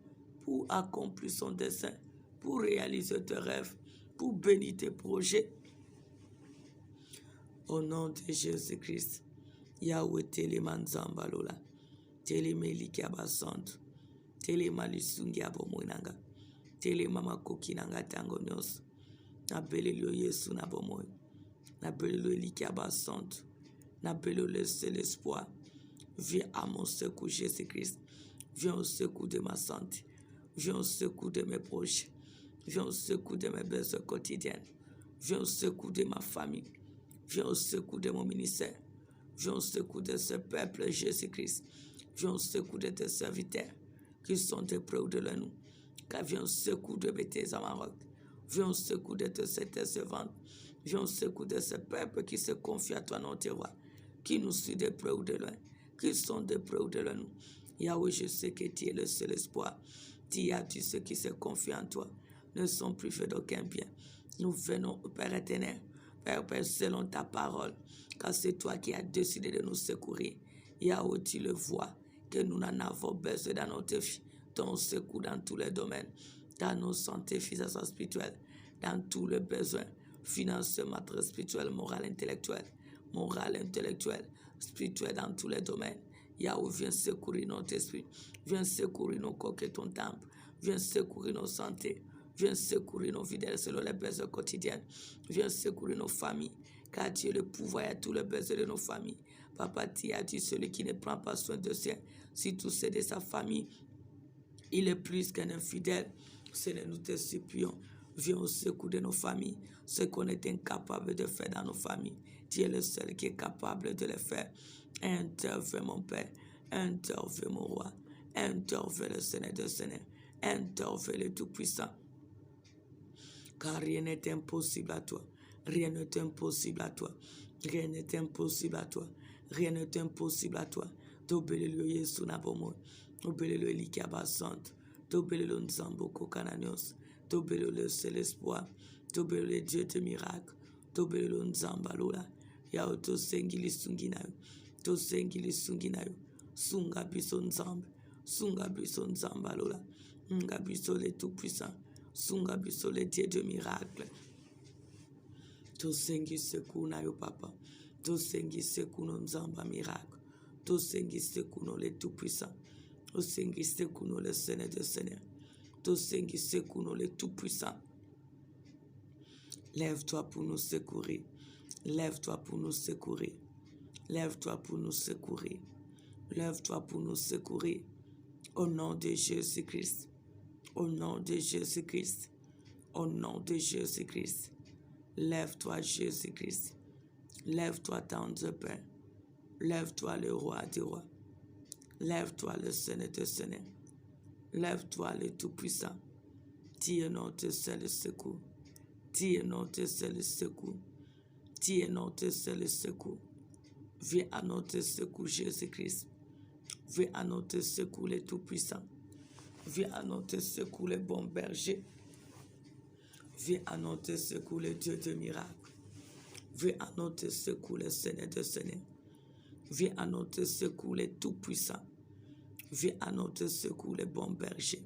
pour accomplir son dessein, pour réaliser tes rêves, pour bénir tes projets. Au nom de Jésus-Christ, Yahweh Telemanzamba Lola, Telemeli Abasant, Telemalisungi Abomoinanga, Telemama Kokinanga Tangonios, Nabelelo Yesu Nabomoy, Nabelelo Eliki Abasant, Nabelelo le seul espoir. Viens à mon secours, Jésus-Christ. Viens au secours de ma santé. Viens au secours de mes projets. Viens au secours de mes besoins quotidiens. Viens au secours de ma famille. Viens au secours de mon ministère. Viens au secours de ce peuple, Jésus-Christ. Viens au secours de tes serviteurs qui sont près de nous. Car viens au secours de Bethesda Maroc. Viens au secours de tes servantes. Viens au secours de ce peuple qui se confie à toi, notre roi, qui nous suit de près ou de loin, qui sont de près ou de loin nous. Yahweh, je sais que tu es le seul espoir. Tu as dit ceux qui se confient en toi ne sont privés d'aucun bien. Nous venons, Père éternel, Père, selon ta parole, car c'est toi qui as décidé de nous secourir. Yahweh, tu le vois, que nous n'en avons besoin dans notre vie, ton secours dans tous les domaines, dans nos santé physique et spirituelle, dans tous les besoins, financièrement, spirituel, moral, intellectuel, spirituel dans tous les domaines. Yahweh, viens secourir notre esprit, viens secourir nos corps et ton temple, viens secourir nos santé, viens secourir nos vies selon les besoins quotidiens, viens secourir nos familles, car tu es le pouvoir à tous les besoins de nos familles. Papa, tu as dit celui qui ne prend pas soin de sien, si tout c'est de sa famille, il est plus qu'un infidèle. Seigneur, nous te supplions, viens au secours de nos familles, ce qu'on est incapable de faire dans nos familles. Tu es le seul qui est capable de le faire. Interviens, mon Père, interviens, mon Roi, interviens, le Seigneur de Seigneur, interviens, le Tout-Puissant. Car rien n'est impossible à toi. Rien n'est impossible à toi. Rien n'est impossible à toi. Rien n'est impossible à toi. Tobelelo Yesu Nabomo. Tobelelo Eliki Abasant. Tobelelo Nzamboko Kananios. Tobelelo le seul espoir. Tobelelo le Dieu de miracle. Tobelelo Nzambalola. Yao to sengili sunginayo. To sengili sunginayo. Sunga biso Nzambe. Sunga biso Nzambalola. Nga biso le tout-puissant. Sunga biso le Dieu de miracle. To sengi secours na yo papa. To sengi secours no Nzamba miracle. To sengi secours no le tout-puissant. To sengi secours no le Seigneur de Seigneur. To sengi secours no le tout-puissant. Lève-toi pour nous secourir. Lève-toi pour nous secourir. Lève-toi pour nous secourir. Lève-toi pour nous secourir. Au nom de Jésus-Christ. Au nom de Jésus-Christ. Au nom de Jésus-Christ. Lève-toi, Jésus-Christ. Lève-toi, tendre Père. Lève-toi, le Roi des rois. Lève-toi, le Seigneur des seigneurs. Lève-toi, le Tout-Puissant. Tu es notre seul secours. Tu es notre seul secours. Tu es notre seul secours. Viens à notre secours, Jésus-Christ. Viens à notre secours, le Tout-Puissant. Viens à notre secours, le bon berger. Viens à notre secours, le Dieu de miracle. Viens à notre secours, le Seigneur de Seigneur. Viens à notre secours, le Tout-Puissant. Viens à notre secours, le bon berger.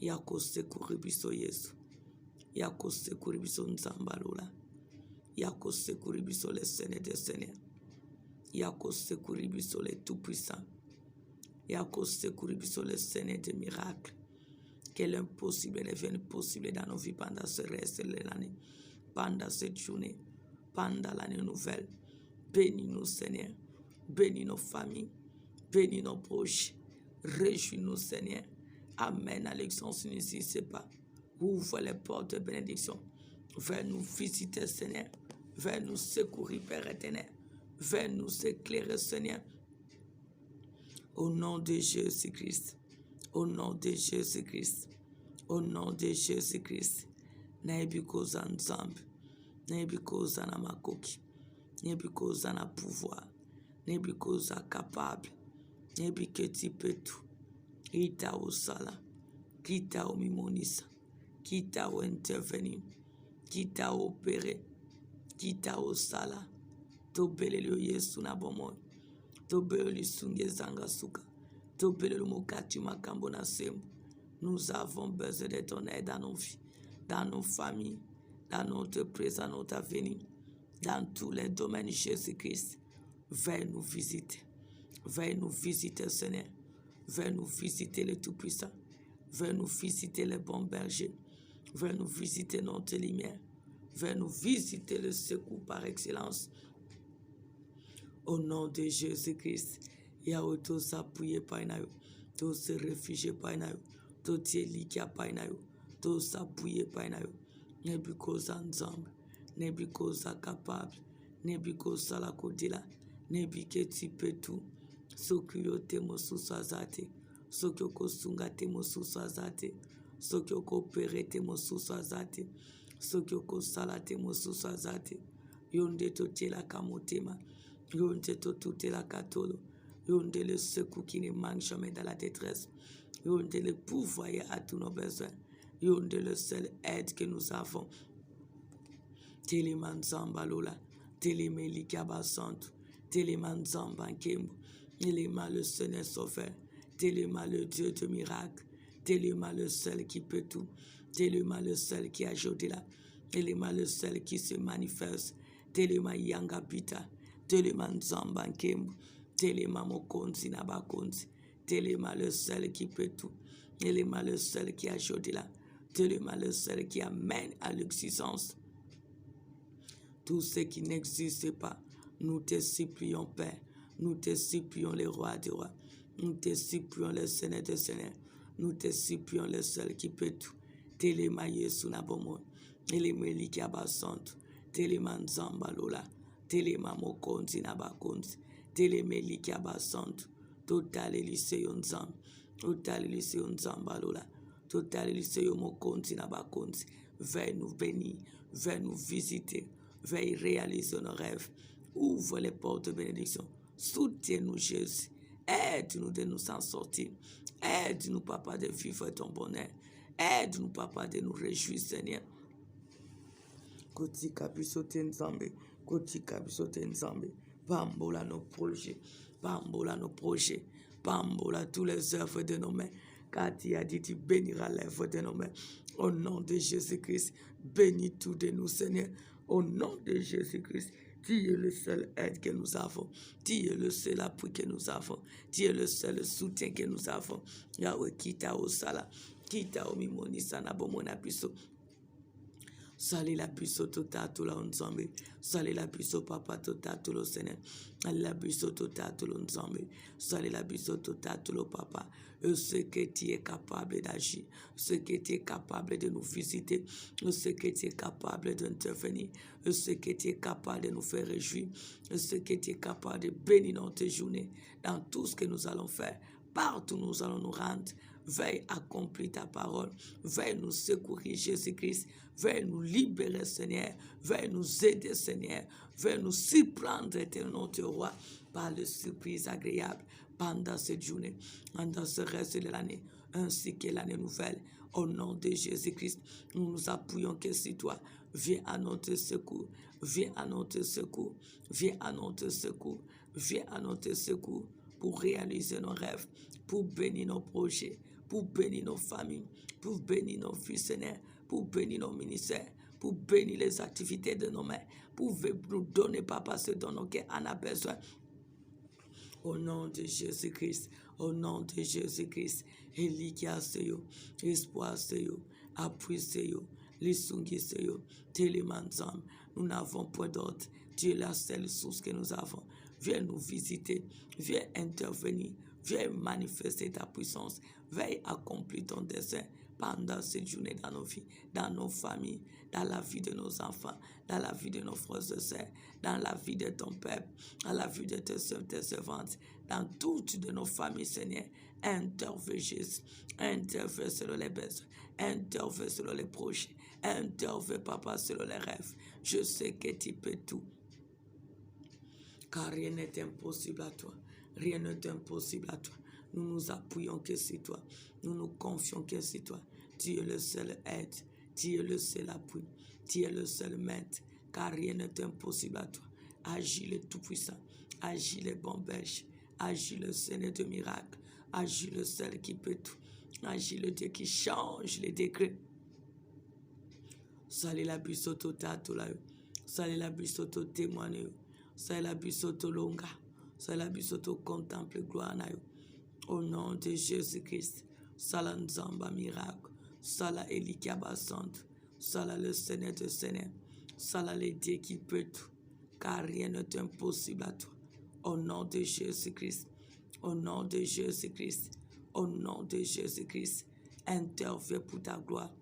Yako secours biso Yesu. Yako secours biso Nzambalola. Yako secours biso le Seigneur de Seigneur. Yako secours biso le tout-puissant. Yako secours biso le Seigneur des miracles. Que l'impossible devienne possible dans nos vies pendant ce reste de l'année, pendant cette journée, pendant l'année nouvelle. Bénis-nous, Seigneur. Bénis nos familles. Bénis nos proches. Réjouis-nous, Seigneur. Amen. Alexandre, n'hésitez pas. Ouvre les portes de bénédiction. Viens nous visiter, Seigneur. Viens nous secourir, Père éternel. Viens nous éclairer, Seigneur. Au nom de Jésus-Christ. Au nom de Jésus-Christ. Au nom de Jésus-Christ. Naebikoza nzambe. Naebikoza na makoki. Naebikoza na pouvoir. Naebikoza capable. Naebike tu peux tout. Kita osala. Kita omimonisa. Kita o intervenir. Kita opérer. Kita osala. Tobelelo Yesu na bomoi. Tobelelo sungezanga suka. Tobelelo mokati makambo na sembo. Nous avons besoin de ton aide dans nos vies, dans nos familles, dans notre présent, notre avenir, dans tous les domaines, Jésus-Christ. Viens nous visiter. Viens nous visiter, Seigneur. Viens nous visiter le Tout-Puissant. Viens nous visiter les bons bergers. Viens nous visiter notre lumière. Viens nous visiter le secours par excellence. Au nom de Jésus-Christ, il y a auto s'appuyer par nous, tout se réfugier par nous, tout se liquer par nous, tout s'appuyer par nous. Nebikoza nzambe, nebikoza capable, nebikoza la kodila, nebike tipe tout. Sokyo temo susazate, sokyo kosunga temo susazate, sokyo kopere temo susazate, sokyo kosala temo susazate. Yonde totela kamotema. Yonde totela katolo. Yonde le secours qui ne manque jamais dans la détresse. Yonde le pouvoir à tous nos besoins. Yonde le seul aide que nous avons. Telemanzamba lola. Telemelikaba santo. Telemanzamba nkembo. Telema le Seigneur sauveur. Telema le Dieu de miracle. Telema le seul qui peut tout. Telema le seul qui ajoute là. Telema le seul qui se manifeste. Telema yanga bita. Telema nzamba nkembo. Telema mokonzi na bakonzi. Telema le seul qui peut tout. Telema le seul qui ajoute là. Telema le seul qui amène à l'existence tout ce qui n'existe pas. Nous te supplions, Père. Nous te supplions, les rois des rois. Nous te supplions, le Seigneur des seigneurs. Nous te supplions, le seul qui peut tout. Telema Yesu na bomo. Telema liki abasanto. Telema nzamba lola. Telema mokonzi na bakonzi. Telema liki abasanto. Total eliseyo nzamba. Total eliseyo nzamba lola. Total eliseyo mokonzi na bakonzi. Viens nous bénir. Viens nous visiter. Viens réaliser nos rêves. Ouvre les portes de bénédiction. Soutiens-nous, Jésus. Aide-nous de nous en sortir. Aide-nous, Papa, de vivre ton bonheur. Aide-nous, Papa, de nous réjouir, Seigneur. Kotika biso tenzambe. Kotika biso tenzambe. Pambola nos projets. Pambola nos projets. Pambola tous les œuvres de nos mains. Car tu as dit, tu béniras l'œuvre de nos mains. Au nom de Jésus-Christ, bénis tout de nous, Seigneur. Au nom de Jésus-Christ, tu es le seul aide que nous avons. Tu es le seul appui que nous avons. Tu es le seul soutien que nous avons. Yahweh, kita o sala, kita o mimoni sana bomona biso. Sali la biso totatula nzambe. Sali la biso papa totatula Seigneur. Sali la biso totatula nzambe. Sali la biso totatula papa. Ce que tu es capable d'agir. Ce que tu es capable de nous visiter. Ce que tu es capable d'intervenir. Ce que tu es capable de nous faire réjouir. Ce que tu es capable de bénir notre journée. Dans tout ce que nous allons faire. Partout nous allons nous rendre. Veuille accomplir ta parole. Veuille nous secourir, Jésus-Christ. Veuille nous libérer, Seigneur. Veuille nous aider, Seigneur. Veuille nous surprendre, notre roi, par les surprises agréables pendant cette journée, pendant ce reste de l'année, ainsi que l'année nouvelle. Au nom de Jésus-Christ, nous nous appuyons que sur toi. Viens à notre secours. Viens à notre secours. Viens à notre secours. Viens à notre secours pour réaliser nos rêves, pour bénir nos projets, pour bénir nos familles, pour bénir nos fils, Seigneur, pour bénir nos ministères, pour bénir les activités de nos mains, pour nous donner, Papa, ce dont nos cœurs en a besoin. Au nom de Jésus-Christ, au nom de Jésus-Christ, Elikia Seyo, Espoir Seyo, Appui Seyo, Lissungi Seyo, Télémanzam, nous n'avons point d'autre. Tu es la seule source que nous avons. Viens nous visiter, viens intervenir, viens manifester ta puissance, viens accomplir ton dessein pendant cette journée dans nos vies, dans nos familles, dans la vie de nos enfants, dans la vie de nos frères et sœurs, dans la vie de ton peuple, dans la vie de tes sœurs, tes servantes, dans toutes de nos familles, Seigneur. Interviens, Jésus, interviens selon les besoins, interviens selon les projets, interviens, Papa, selon les rêves. Je sais que tu peux tout, car rien n'est impossible à toi. Rien n'est impossible à toi. Nous nous appuyons que sur toi. Nous nous confions que sur toi. Tu es le seul aide. Tu es le seul appui. Tu es le seul maître. Car rien n'est impossible à toi. Agis le Tout-Puissant. Agis le bon berger. Agis le Seigneur de miracles. Agis le seul qui peut tout. Agis le Dieu qui change les décrets. Sali la bisoto tatula. Sali la bisoto témoigne. Sali la bisoto longa. Sali la bisoto contemple gloire na yo. Au nom de Jésus-Christ, Sala Nzamba miracle, Sala Elikaba Sainte, Sala le Seigneur de Seigneur, Sala le Dieu qui peut tout, car rien n'est impossible à toi. Au nom de Jésus-Christ, au nom de Jésus-Christ, au nom de Jésus-Christ, interviens pour ta gloire.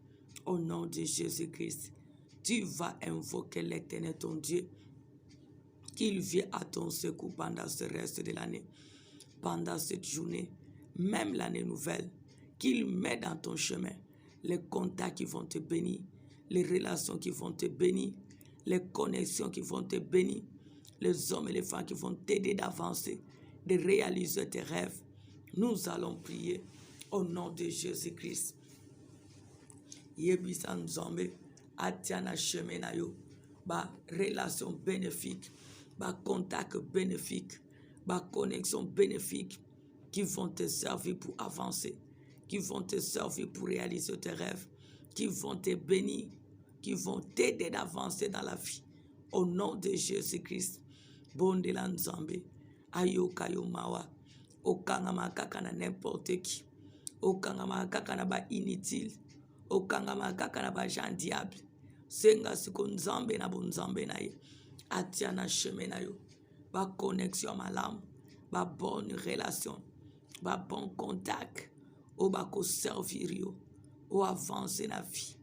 Au nom de Jésus-Christ, tu vas invoquer l'Éternel ton Dieu, qu'il vienne à ton secours pendant ce reste de l'année. Pendant cette journée, même l'année nouvelle, qu'il met dans ton chemin les contacts qui vont te bénir, les relations qui vont te bénir, les connexions qui vont te bénir, les hommes et les femmes qui vont t'aider d'avancer, de réaliser tes rêves. Nous allons prier au nom de Jésus-Christ. Yebisan Zombe, Atiana Chemenayo, ba relation bénéfique, ba contact bénéfique, ba connexion bénéfique qui vont te servir pour avancer, qui vont te servir pour réaliser tes rêves, qui vont te bénir, qui vont t'aider d'avancer dans la vie. Au nom de Jésus-Christ, Bondelan Zambé, Ayokayo Mawa, Okangama Kakana n'importe qui, Okangama Kakana ba inutile, Okangama Kakana ba gens diable, Senga Siko Nzambe na Bonzambe na ye, Atiana Chemenayo, ba connexion à l'âme, ba bonne relation, ba bon contact, ou ba ko servir yo, ou avancer na vie,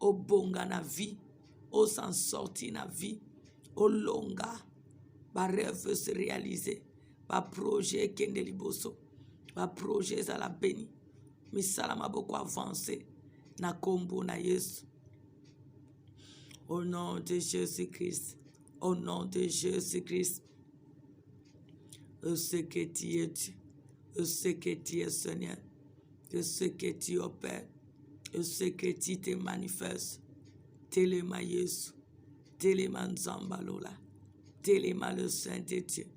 ou bonga na vie, ou s'en sortir na vie, ou longa, ba rêve se réaliser, ba projet kende liboso, ba projet à la béni, misala maboko avancer, na kombo na Yesu. Au nom de Jésus-Christ, au nom de Jésus-Christ, je sais que tu es Dieu, je sais que tu es Seigneur, je sais que tu opères, je sais que tu te manifestes. Téléma Yesu, Téléma Nzamba Lola, Téléma le Saint de Dieu,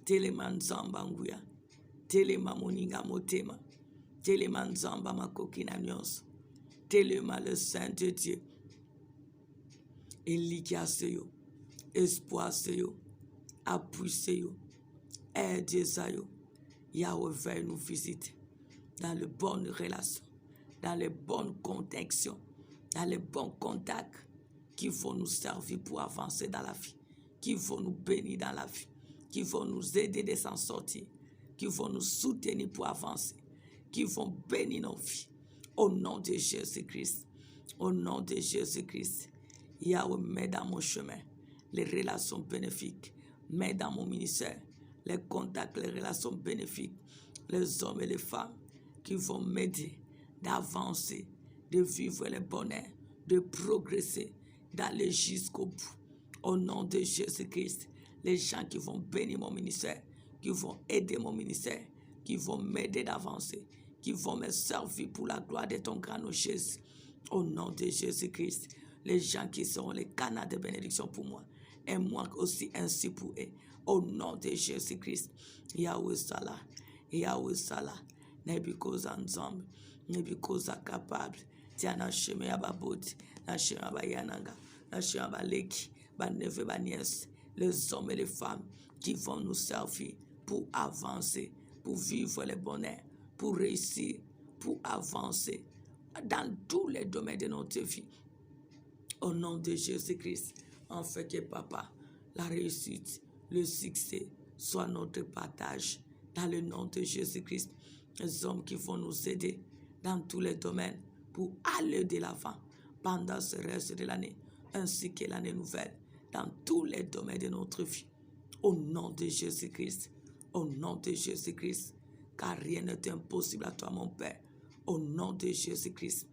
Téléma Nzamba Nguya, Téléma Moninga Motema, Téléma Nzamba Makokina Nyonso, Téléma le Saint de Dieu, Elikia Seyo, Espoir Seyo, Appui Seyo, aide Seyo, Yahweh veille nous visiter dans les bonnes relations, dans les bonnes connexions, dans les bons contacts qui vont nous servir pour avancer dans la vie, qui vont nous bénir dans la vie, qui vont nous aider de s'en sortir, qui vont nous soutenir pour avancer, qui vont bénir nos vies. Au nom de Jésus-Christ, au nom de Jésus-Christ, Yahweh, mets dans mon chemin les relations bénéfiques, mets dans mon ministère les contacts, les relations bénéfiques, les hommes et les femmes qui vont m'aider d'avancer, de vivre le bonheur, de progresser, d'aller jusqu'au bout. Au nom de Jésus-Christ, les gens qui vont bénir mon ministère, qui vont aider mon ministère, qui vont m'aider d'avancer, qui vont me servir pour la gloire de ton grand nom Jésus. Au nom de Jésus-Christ, les gens qui seront les canaux de bénédiction pour moi, et moi aussi ainsi pour eux. Au nom de Jésus-Christ, Yahweh Salah, Yahweh Salah, Nebikoza Nzambe, Nebikoza capable, Tiana Sheme Yababoti, Nashema Bayananga, Nashema Baleki, Baneve Banies, les hommes et les femmes qui vont nous servir pour avancer, pour vivre le bonheur, pour réussir, pour avancer dans tous les domaines de notre vie. Au nom de Jésus-Christ, en fait que papa, la réussite, le succès soit notre partage. Dans le nom de Jésus-Christ, les hommes qui vont nous aider dans tous les domaines pour aller de l'avant pendant ce reste de l'année, ainsi que l'année nouvelle, dans tous les domaines de notre vie. Au nom de Jésus-Christ, au nom de Jésus-Christ, car rien n'est impossible à toi, mon Père. Au nom de Jésus-Christ,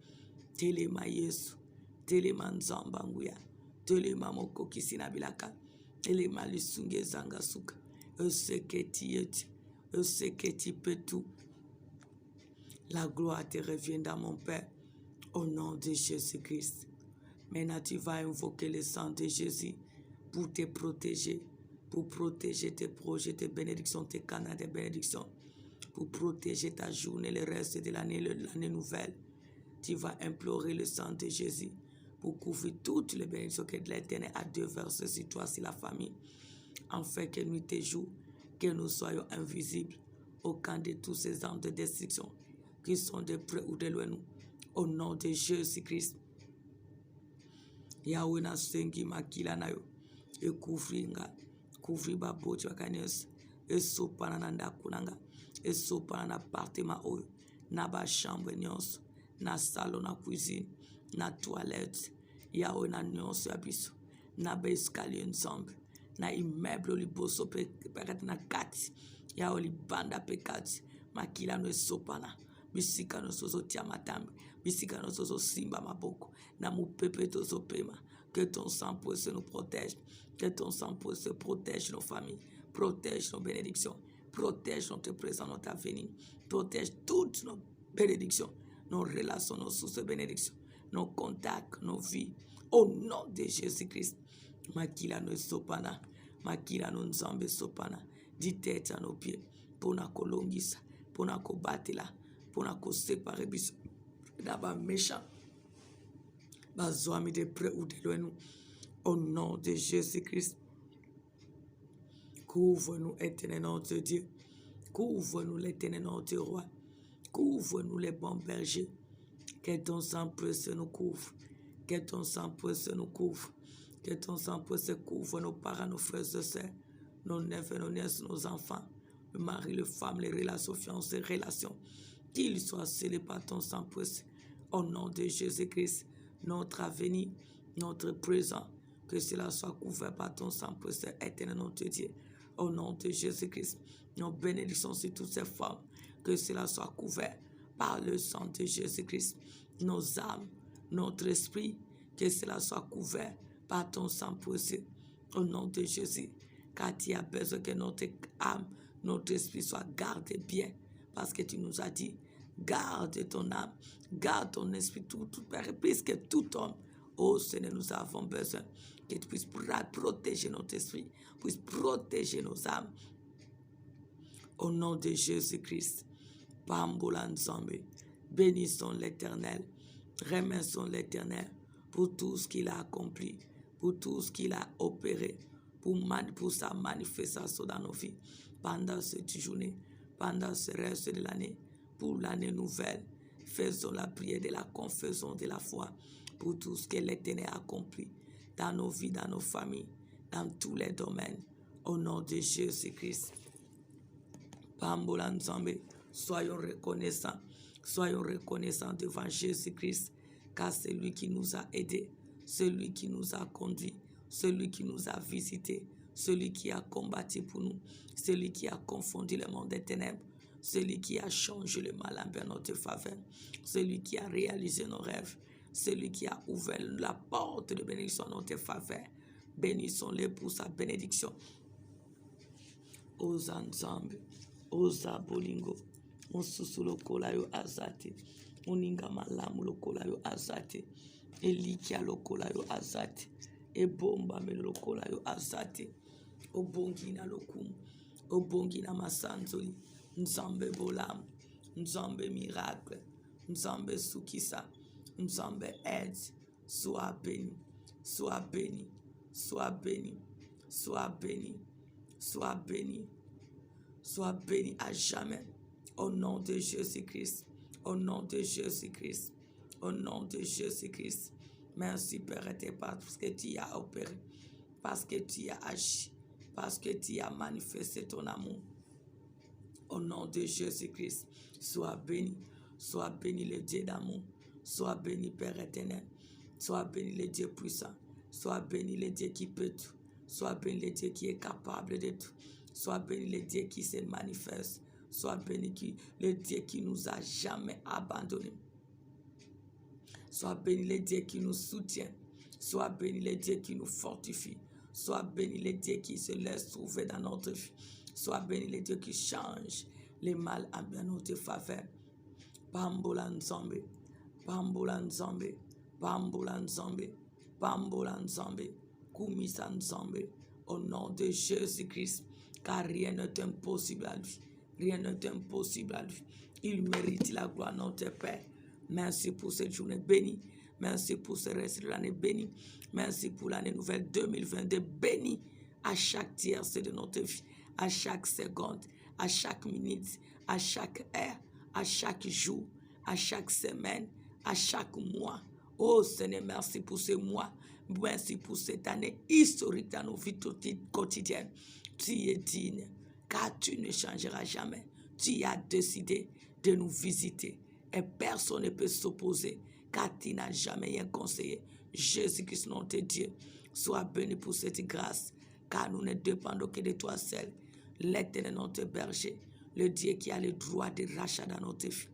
Telema Yesu, Telema Nzambanguya, Telema Mokoki Sinabilaka, Telema Lisunge Zangasuka, je sais que tu peux tout. La gloire te revient dans mon Père, au nom de Jésus-Christ. Maintenant, tu vas invoquer le sang de Jésus pour te protéger, pour protéger tes projets, tes bénédictions, tes canaux de bénédictions, pour protéger ta journée, le reste de l'année nouvelle. Tu vas implorer le sang de Jésus pour couvrir toutes les bénédictions que l'Éternel a déversées sur toi, sur la famille, afin que nuit et jour, que nous soyons invisibles au camp de tous ces armes de destruction qui sont de près ou de loin nous. Au nom de Jésus-Christ, Yahweh na sengi makila na yo, e couvri ba bochi wakanyes, e sopana na ndakunanga, e sopana na appartement oyo, na ba chambre nyonso, na salon na cuisine, na toilette, Yahweh na nyonso ya biso, na ba escalier nzambe, na immeuble liboso pekati na kati, Yahweh libanda pekati, makila no esopana, bisika no sozo tia matambe, bisika no sozo simba maboko, na mupepe tozo pema. Que ton sang précieux nous protège, que ton sang précieux protège nos familles, protège nos bénédictions, protège notre présent, notre avenir, protège toutes nos bénédictions, nos relations, nos sources de bénédictions, nos contacts, nos vies. Au nom de Jésus-Christ, makila no sopana, makila no nzambe sopana, di tête à nos pieds, pour na kolongisa, pour na kobatela, pour na ko séparer biso d'aba méchant. Bazoami de près ou de loin nous. Au nom de Jésus-Christ, couvre-nous, éternel notre Dieu. Couvre-nous, l'éternel notre roi. Couvre-nous, les bons bergers. Que ton sang précieux nous couvre. Que ton sang précieux nous couvre. Que ton sang précieux couvre nos parents, nos frères et sœurs, nos neveux, nos nièces, nos enfants, le mari, les femmes, les relations, fiancés, relations. Qu'ils soient scellés par ton sang précieux. Au nom de Jésus-Christ, notre avenir, notre présent, que cela soit couvert par ton sang précieux, éternel notre Dieu. Au nom de Jésus-Christ, nos bénédictions sur toutes ces femmes, que cela soit couvert par le sang de Jésus-Christ. Nos âmes, notre esprit, que cela soit couvert par ton sang précieux. Au nom de Jésus, car tu as besoin que notre âme, notre esprit soit gardé bien, parce que tu nous as dit, garde ton âme, garde ton esprit, tout puisque tout homme, oh Seigneur, nous avons besoin que tu puisses protéger notre esprit, puisses protéger nos âmes. Au nom de Jésus-Christ, Pambola Nzambe, bénissons l'Éternel, remercions l'Éternel pour tout ce qu'il a accompli, pour tout ce qu'il a opéré, pour sa manifestation dans nos vies, pendant cette journée, pendant ce reste de l'année, pour l'année nouvelle. Faisons la prière de la confession de la foi pour tout ce que l'Éternel a accompli dans nos vies, dans nos familles, dans tous les domaines. Au nom de Jésus-Christ. Pambola Nzambe, soyons reconnaissants devant Jésus-Christ, car c'est lui qui nous a aidés, celui qui nous a conduits, celui qui nous a visités, celui qui a combattu pour nous, celui qui a confondu le monde des ténèbres, celui qui a changé le mal en notre faveur, celui qui a réalisé nos rêves, celui qui a ouvert la porte de bénédiction en notre faveur. Bénissons-le pour sa bénédiction. Oza Nzambe, oza bolingo, mosusu lokola yo azate, moninga malamu lokola yo azate, elikia lokola yo azate, ebomba melo lokola yo azate, obongi na lokumu, obongi na masanzoli, Nzambe bolamu, Nzambe miracle, Nzambe sukisa, Nzambe aide, sois béni, sois béni, sois béni, sois béni, sois béni, Sois béni à jamais. Au nom de Jésus-Christ. Au nom de Jésus-Christ. Au nom de Jésus-Christ. Merci Père et parce que tu as opéré. Parce que tu as agi. Parce que tu as manifesté ton amour. Au nom de Jésus-Christ. Sois béni. Sois béni le Dieu d'amour. Sois béni Père éternel. Sois béni le Dieu puissant. Sois béni le Dieu qui peut tout. Sois béni le Dieu qui est capable de tout. Sois béni le Dieu qui se manifeste. Sois béni le Dieu qui nous a jamais abandonnés. Sois béni le Dieu qui nous soutient. Sois béni le Dieu qui nous fortifie. Sois béni le Dieu qui se laisse trouver dans notre vie. Sois béni le Dieu qui change les mal en notre faveur. Pambola Nzambe, Pambola Nzambe, Pambola Nzambe, Pambola Nzambe, Kumisa Nzambe, au nom de Jésus-Christ, car rien n'est impossible à lui. Rien n'est impossible à lui. Il mérite la gloire, notre Père. Merci pour cette journée bénie. Merci pour ce reste de l'année bénie. Merci pour l'année nouvelle 2022 bénie à chaque tierce de notre vie, à chaque seconde, à chaque minute, à chaque heure, à chaque jour, à chaque semaine, à chaque mois. Oh Seigneur, merci pour ce mois. Merci pour cette année historique dans nos vies quotidiennes. Tu es digne, car tu ne changeras jamais. Tu as décidé de nous visiter et personne ne peut s'opposer, car tu n'as jamais rien conseillé. Jésus-Christ, notre Dieu, sois béni pour cette grâce, car nous ne dépendons que de toi seul. L'Éternel, notre berger, le Dieu qui a le droit de rachat dans notre vie.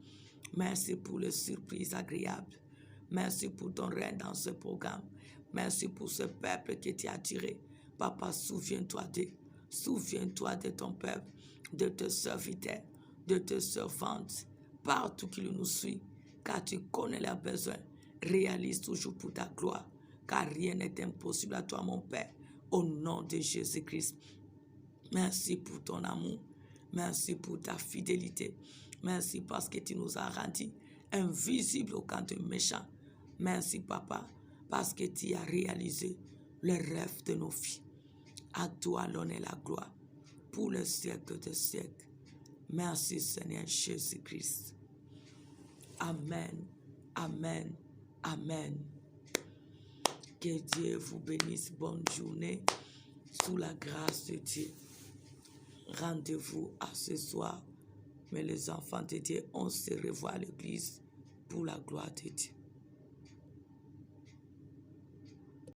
Merci pour les surprises agréables. Merci pour ton règne dans ce programme. Merci pour ce peuple que tu as tiré. Papa, souviens-toi de ton peuple, de tes serviteurs, de tes servantes, partout qu'il nous suit, car tu connais leurs besoins. Réalise toujours pour ta gloire, car rien n'est impossible à toi, mon Père, au nom de Jésus-Christ. Merci pour ton amour. Merci pour ta fidélité. Merci parce que tu nous as rendus invisibles au camp des méchants. Merci, Papa, parce que tu as réalisé les rêves de nos vies. À toi l'honneur et la gloire pour le siècle des siècles. Merci, Seigneur Jésus-Christ. Amen, amen, amen. Que Dieu vous bénisse. Bonne journée sous la grâce de Dieu. Rendez-vous à ce soir. Mais les enfants de Dieu, on se revoit à l'église pour la gloire de Dieu.